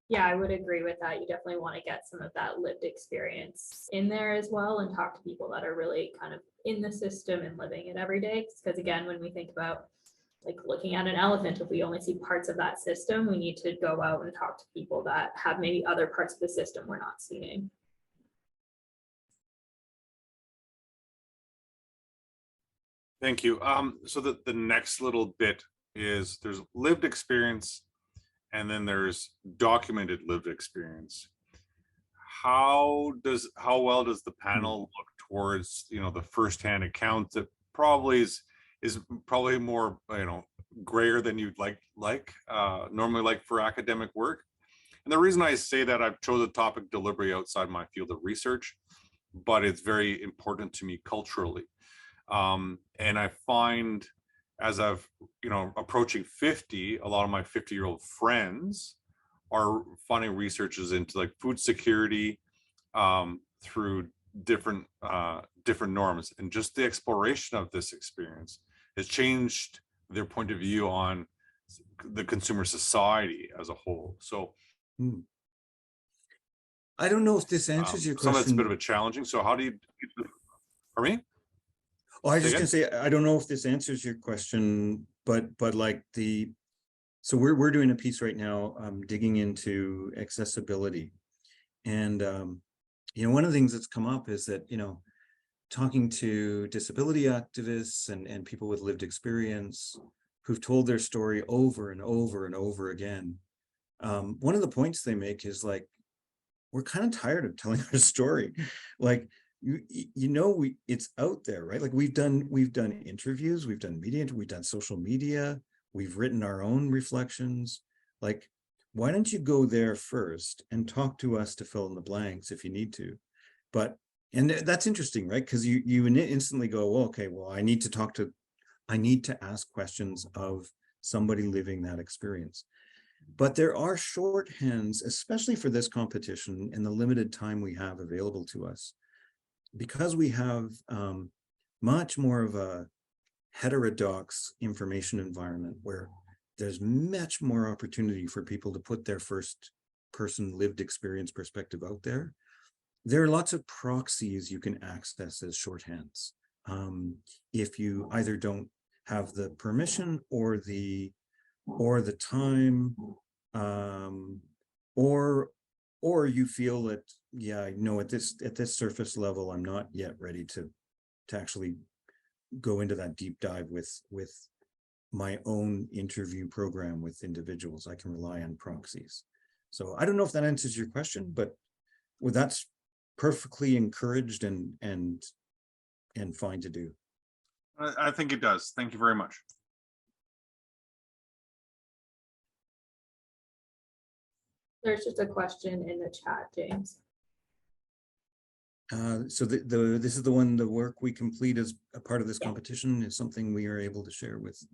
Yeah, I would agree with that. You definitely want to get some of that lived experience in there as well, and talk to people that are really kind of in the system and living it every day. Because again, when we think about like looking at an elephant, if we only see parts of that system, we need to go out and talk to people that have maybe other parts of the system we're not seeing. Thank you. So the next little bit is there's lived experience, and then there's documented lived experience. How well does the panel look towards the firsthand account that probably is probably more grayer than you'd normally like for academic work? And the reason I say that, I've chosen a topic deliberately outside my field of research, but it's very important to me culturally. And I find, as I've approaching 50, a lot of my 50-year-old friends are finding researches into like food security through different norms, and just the exploration of this experience has changed their point of view on the consumer society as a whole. So I don't know if this answers your question. Some of it's a bit of a challenging. So how do you, for me? Oh, I was just gonna say, I don't know if this answers your question, but like so we're doing a piece right now, digging into accessibility. And, one of the things that's come up is that, talking to disability activists and people with lived experience who've told their story over and over and over again. One of the points they make is like, we're kind of tired of telling our story. Like, it's out there, right? Like we've done interviews, we've done media, we've done social media, we've written our own reflections. Like, why don't you go there first and talk to us to fill in the blanks if you need to? And that's interesting, right? Because you instantly go, well, okay, well, I need to ask questions of somebody living that experience. But there are shorthands, especially for this competition and the limited time we have available to us, because we have much more of a heterodox information environment where there's much more opportunity for people to put their first person lived experience perspective out there. There are lots of proxies you can access as shorthands. If you either don't have the permission or the time, or you feel that, yeah, no, at this surface level, I'm not yet ready to actually go into that deep dive with my own interview program with individuals. I can rely on proxies. So I don't know if that answers your question, but that's perfectly encouraged and fine to do. I think it does. Thank you very much. There's just a question in the chat, James. So this is the one, the work we complete as a part of this competition is something we are able to share with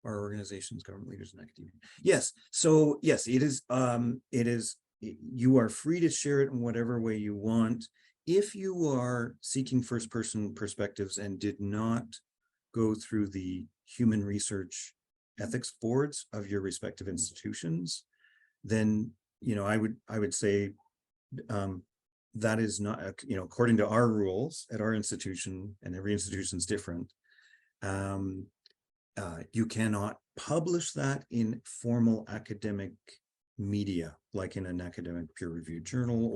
our organizations, government leaders, and academia. Yes. So yes, it is. You are free to share it in whatever way you want. If you are seeking first-person perspectives and did not go through the human research ethics boards of your respective institutions, then I would say that is not, according to our rules at our institution, and every institution is different. You cannot publish that in formal academic media, like in an academic peer-reviewed journal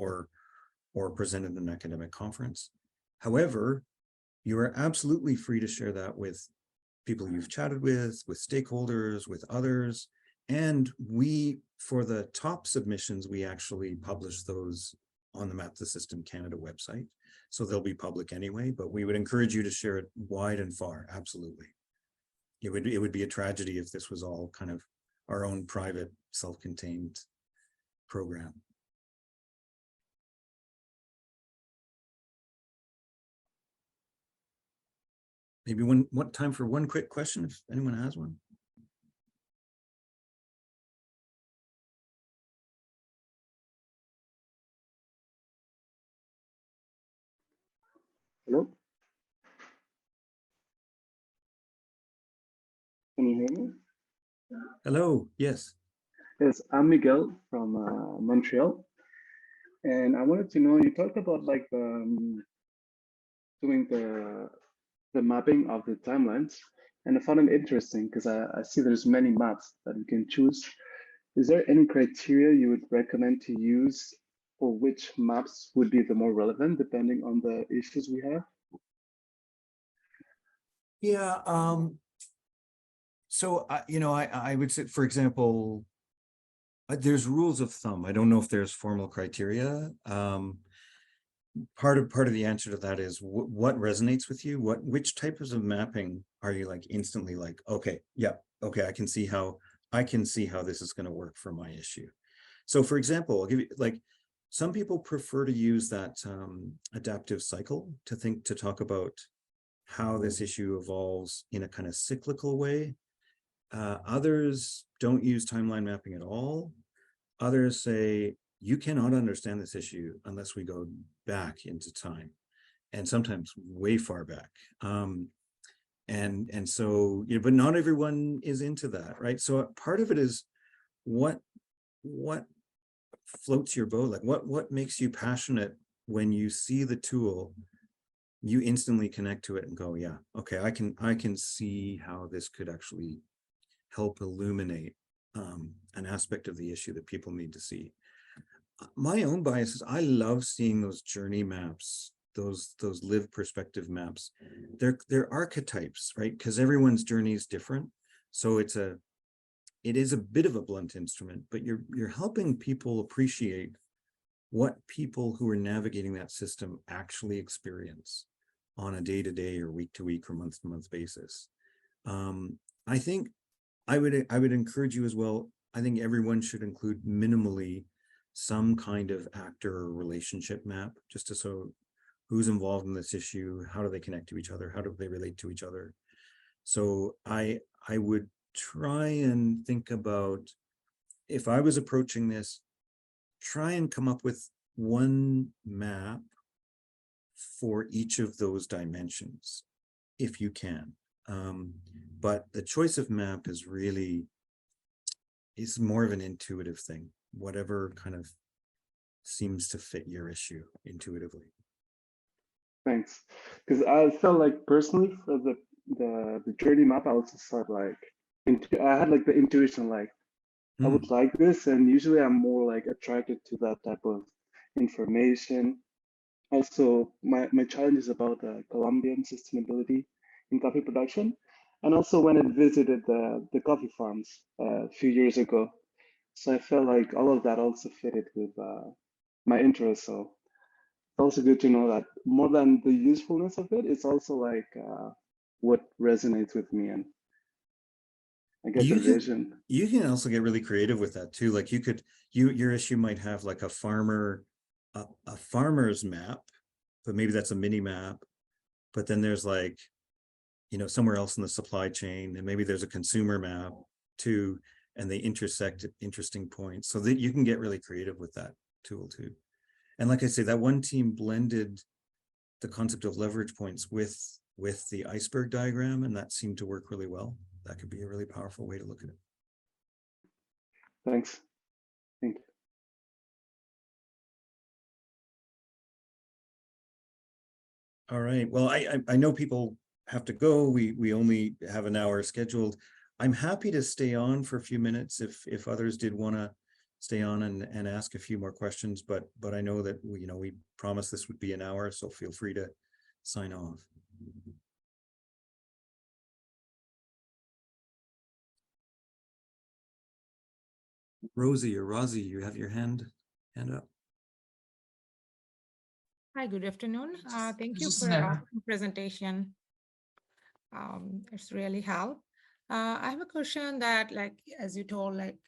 or present at an academic conference. However, you are absolutely free to share that with people you've chatted with stakeholders, with others. And for the top submissions, we actually publish those on the Map the System Canada website. So they'll be public anyway, but we would encourage you to share it wide and far, absolutely. It would be a tragedy if this was all kind of our own private, self-contained program. Maybe what time for one quick question, if anyone has one. Hello? Can you hear me? Hello, yes. Yes, I'm Miguel from Montreal. And I wanted to know, you talked about like doing the mapping of the timelines. And I found it interesting because I see there's many maps that you can choose. Is there any criteria you would recommend to use for which maps would be the more relevant depending on the issues we have? Yeah, so I would say, for example, there's rules of thumb. I don't know if there's formal criteria. Part of the answer to that is what resonates with you. Which types of mapping are you like instantly like, okay, yeah, okay, I can see how this is going to work for my issue. So, for example, I'll give you like some people prefer to use that adaptive cycle to talk about how this issue evolves in a kind of cyclical way. Others don't use timeline mapping at all. Others say, you cannot understand this issue unless we go back into time, and sometimes way far back. And so, but not everyone is into that, right? So part of it is what floats your boat, like what makes you passionate when you see the tool. You instantly connect to it and go, yeah, okay, I can see how this could actually help illuminate an aspect of the issue that people need to see. My own bias is I love seeing those journey maps those lived perspective maps, they're archetypes, right? Because everyone's journey is different. So it is a bit of a blunt instrument, but you're helping people appreciate what people who are navigating that system actually experience on a day-to-day or week-to-week or month-to-month basis. I think I would encourage you as well. I think everyone should include minimally some kind of actor or relationship map, just to show who's involved in this issue, how do they connect to each other, how do they relate to each other. So I would try and think about, if I was approaching this, try and come up with one map for each of those dimensions, if you can. But the choice of map is more of an intuitive thing, whatever kind of seems to fit your issue intuitively. Thanks. Because I felt like personally for the journey map, I also thought like, I had like the intuition, like I would like this, and usually I'm more like attracted to that type of information. Also, my challenge is about Colombian sustainability in coffee production, and also when I visited the coffee farms a few years ago. So I felt like all of that also fitted with my interest. So it's also good to know that more than the usefulness of it, it's also like what resonates with me, and I get the vision. You can also get really creative with that too. Like your issue might have like a farmer's map, but maybe that's a mini map. But then there's like, somewhere else in the supply chain, and maybe there's a consumer map too, and they intersect at interesting points. So that you can get really creative with that tool too. And like I say, that one team blended the concept of leverage points with the iceberg diagram, and that seemed to work really well. That could be a really powerful way to look at it. Thanks. Thank you. All right. Well, I know people have to go. We only have an hour scheduled. I'm happy to stay on for a few minutes if others did want to stay on and ask a few more questions, but I know that we promised this would be an hour, so feel free to sign off. Rosie, you have your hand up. Hi, good afternoon. Thank you for your presentation. It's really helped. I have a question that, like, as you told, like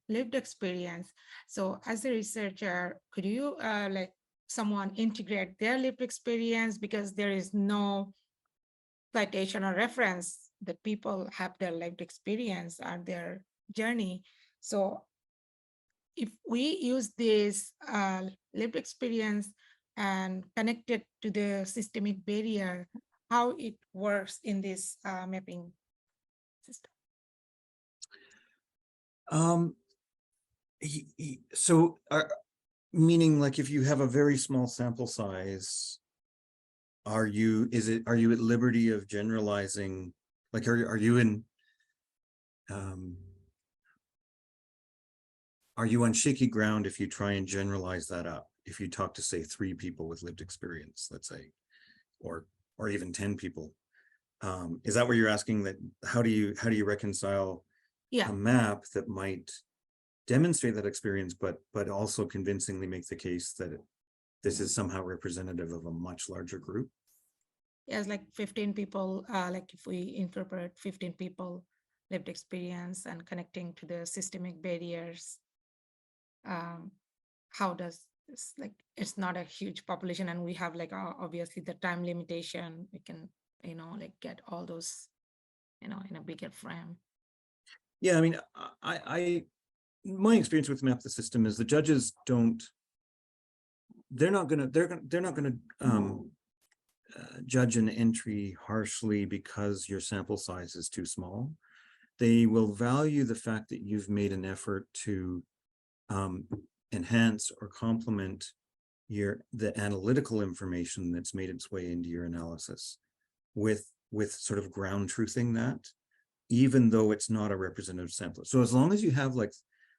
lived experience. So as a researcher, could you someone integrate their lived experience, because there is no citation or reference that people have their lived experience and their journey. So if we use this lived experience and connect it to the systemic barrier, how it works in this mapping system? So meaning, like, if you have a very small sample size, are you at liberty of generalizing? Like, are you on shaky ground if you try and generalize that up? If you talk to, say, 3 people with lived experience, let's say, or even 10 people, is that where you're asking that? How do you reconcile a map that might demonstrate that experience, but also convincingly make the case that this is somehow representative of a much larger group? Yes, like 15 people, like if we incorporate 15 people lived experience and connecting to the systemic barriers, how does this, like, it's not a huge population, and we have like obviously the time limitation, we can like get all those in a bigger frame. Yeah, I mean, my experience with Map the System is the judges they're not gonna judge an entry harshly because your sample size is too small. They will value the fact that you've made an effort to enhance or complement the analytical information that's made its way into your analysis with sort of ground truthing that, even though it's not a representative sample. So as long as you have like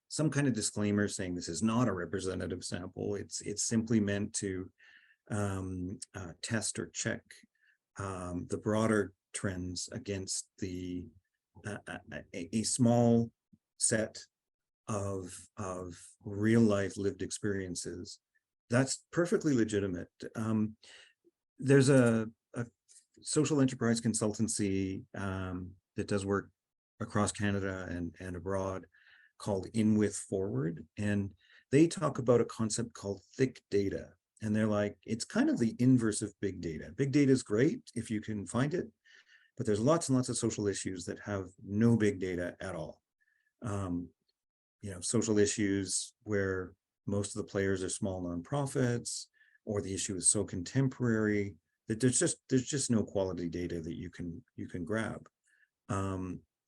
some kind of disclaimer saying this is not a representative sample, it's simply meant to test or check the broader trends against the a small set of real life lived experiences. That's perfectly legitimate. There's a social enterprise consultancy that does work across Canada and abroad called In With Forward, and they talk about a concept called thick data. And they're like, it's kind of the inverse of big data. Big data is great if you can find it, but there's lots and lots of social issues that have no big data at all. Social issues where most of the players are small nonprofits, or the issue is so contemporary that there's just no quality data that you can grab.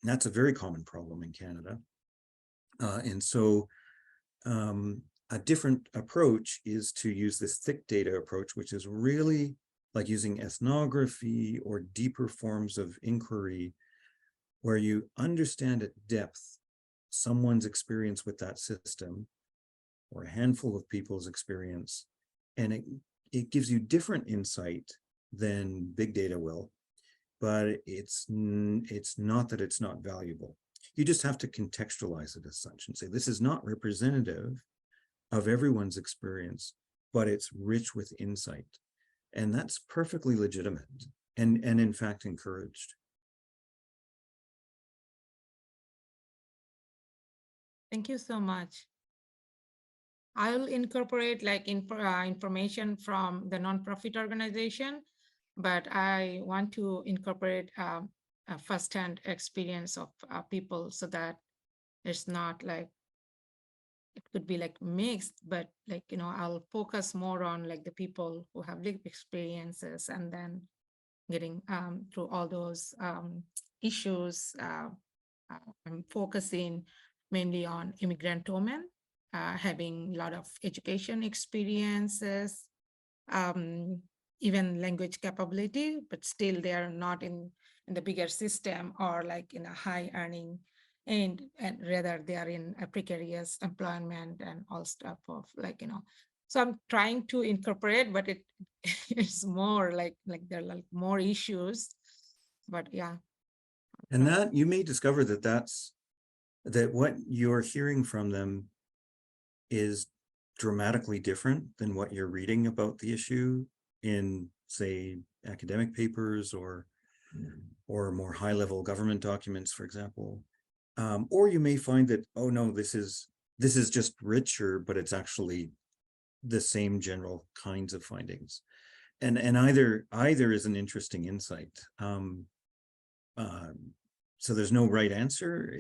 That's a very common problem in Canada. And so a different approach is to use this thick data approach, which is really like using ethnography or deeper forms of inquiry, where you understand at depth someone's experience with that system, or a handful of people's experience, and it gives you different insight than big data will, but it's not that it's not valuable. You just have to contextualize it as such and say, this is not representative of everyone's experience, but it's rich with insight. And that's perfectly legitimate and in fact encouraged. Thank you so much. I'll incorporate like information from the nonprofit organization, but I want to incorporate a first-hand experience of people, so that it's not like, it could be like mixed, but like, I'll focus more on like the people who have lived experiences, and then getting through all those issues. I'm focusing mainly on immigrant women, having a lot of education experiences, even language capability, but still they are not in the bigger system or like in a high earning, and rather they are in a precarious employment and all stuff of like, so I'm trying to incorporate, but it's more like there are like more issues, but yeah. And that you may discover that what you're hearing from them is dramatically different than what you're reading about the issue in, say, academic papers or more high-level government documents, for example. Or you may find that, oh no, this is just richer, but it's actually the same general kinds of findings. And either is an interesting insight. So there's no right answer.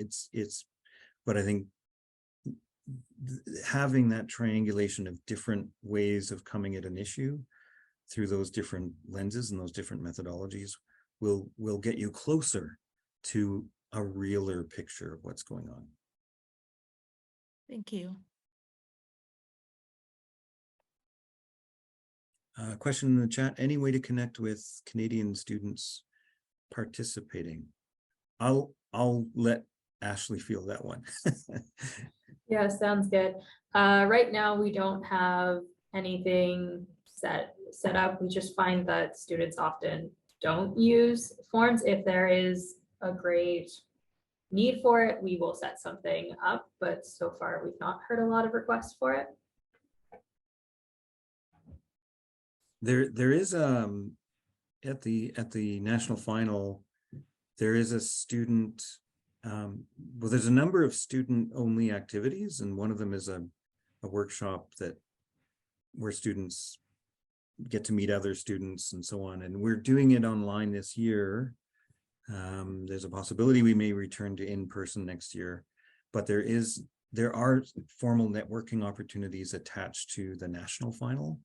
But I think having that triangulation of different ways of coming at an issue through those different lenses and those different methodologies will get you closer to a realer picture of what's going on. Thank you. Question in the chat: any way to connect with Canadian students participating? I'll let Ashley field that one. Yeah, sounds good. Right now, we don't have anything set up. We just find that students often don't use forms. If there is a great need for it, we will set something up, but so far we've not heard a lot of requests for it. There is at the national final, there is a student, well, there's a number of student only activities, and one of them is a workshop where students get to meet other students and so on, and we're doing it online this year. There's a possibility we may return to in-person next year, but there are formal networking opportunities attached to the national final.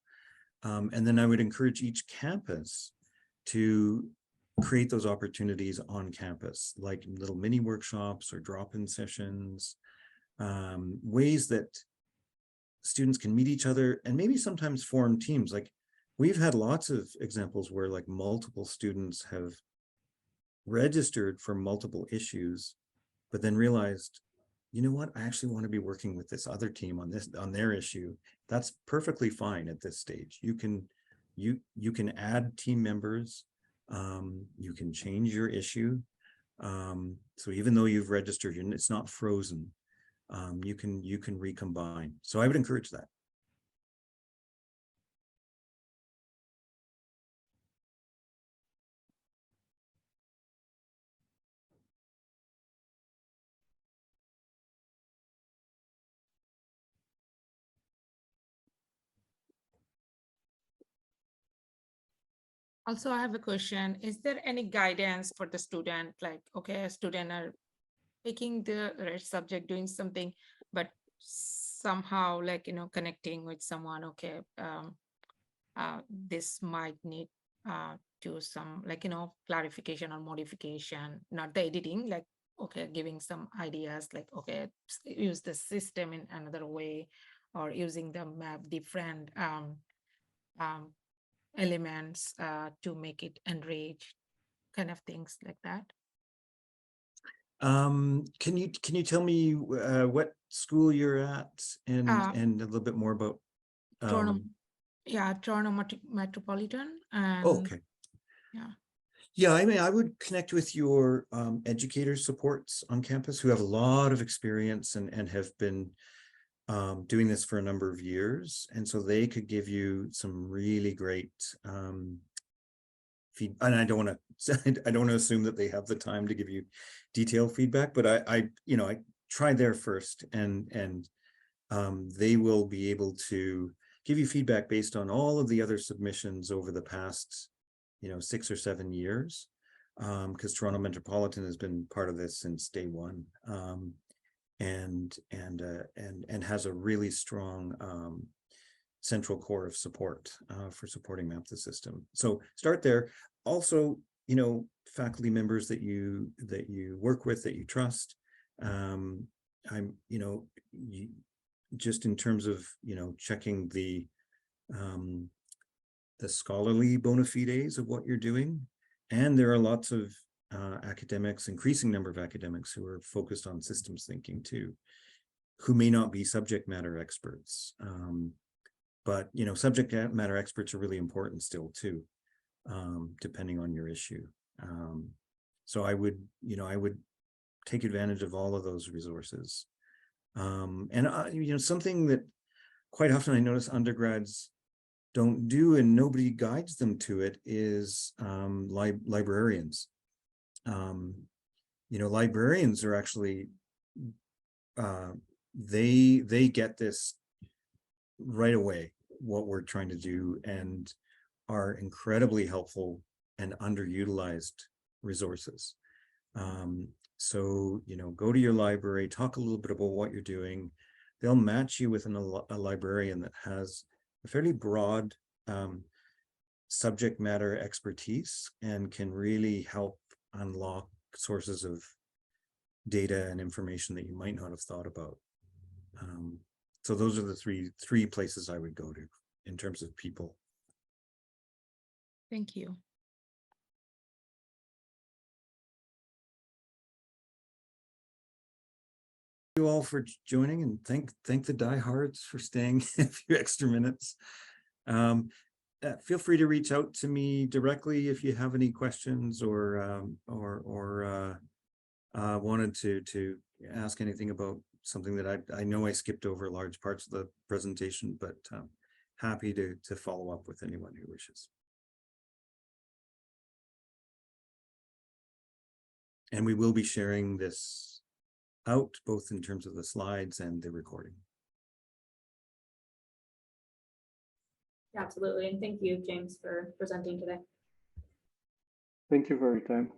And then I would encourage each campus to create those opportunities on campus, like little mini workshops or drop-in sessions, ways that students can meet each other and maybe sometimes form teams. Like we've had lots of examples where like multiple students have registered for multiple issues, but then realized, you know what, I actually want to be working with this other team on their issue. That's perfectly fine at this stage. You can you can add team members, you can change your issue. So even though you've registered, it's not frozen. You can recombine. So I would encourage that. Also, I have a question. Is there any guidance for the student? Like, okay, a student are picking the right subject, doing something, but somehow like, connecting with someone, okay, this might need to some like, clarification or modification, not the editing, like, okay, giving some ideas like, okay, use the system in another way or using the map different elements to make it enrich, kind of things like that. Can you tell me what school you're at and a little bit more about Toronto, yeah, Toronto Metropolitan. And okay. Yeah, I mean, I would connect with your educator supports on campus who have a lot of experience and have been doing this for a number of years. And so they could give you some really great feedback. And I don't want to assume that they have the time to give you detailed feedback, but I tried there first, and they will be able to give you feedback based on all of the other submissions over the past 6 or 7 years, because Toronto Metropolitan has been part of this since day one, and has a really strong central core of support for supporting Map the System. So start there. Also, faculty members that you work with, that you trust. Just in terms of checking the scholarly bona fides of what you're doing. And there are lots of academics, increasing number of academics who are focused on systems thinking too, who may not be subject matter experts. But subject matter experts are really important still too, depending on your issue. So I would take advantage of all of those resources. And something that quite often I notice undergrads don't do, and nobody guides them to it, is librarians. Librarians are actually they get this right away, what we're trying to do, and are incredibly helpful and underutilized resources. So go to your library, talk a little bit about what you're doing. They'll match you with a librarian that has a fairly broad subject matter expertise and can really help unlock sources of data and information that you might not have thought about. So those are the three places I would go to in terms of people. Thank you. You all for joining, and thank the diehards for staying a few extra minutes. Feel free to reach out to me directly if you have any questions or wanted to ask anything about something that I know I skipped over large parts of the presentation, but happy to follow up with anyone who wishes. And we will be sharing this out, both in terms of the slides and the recording. Yeah, absolutely. And thank you, James, for presenting today. Thank you for your time.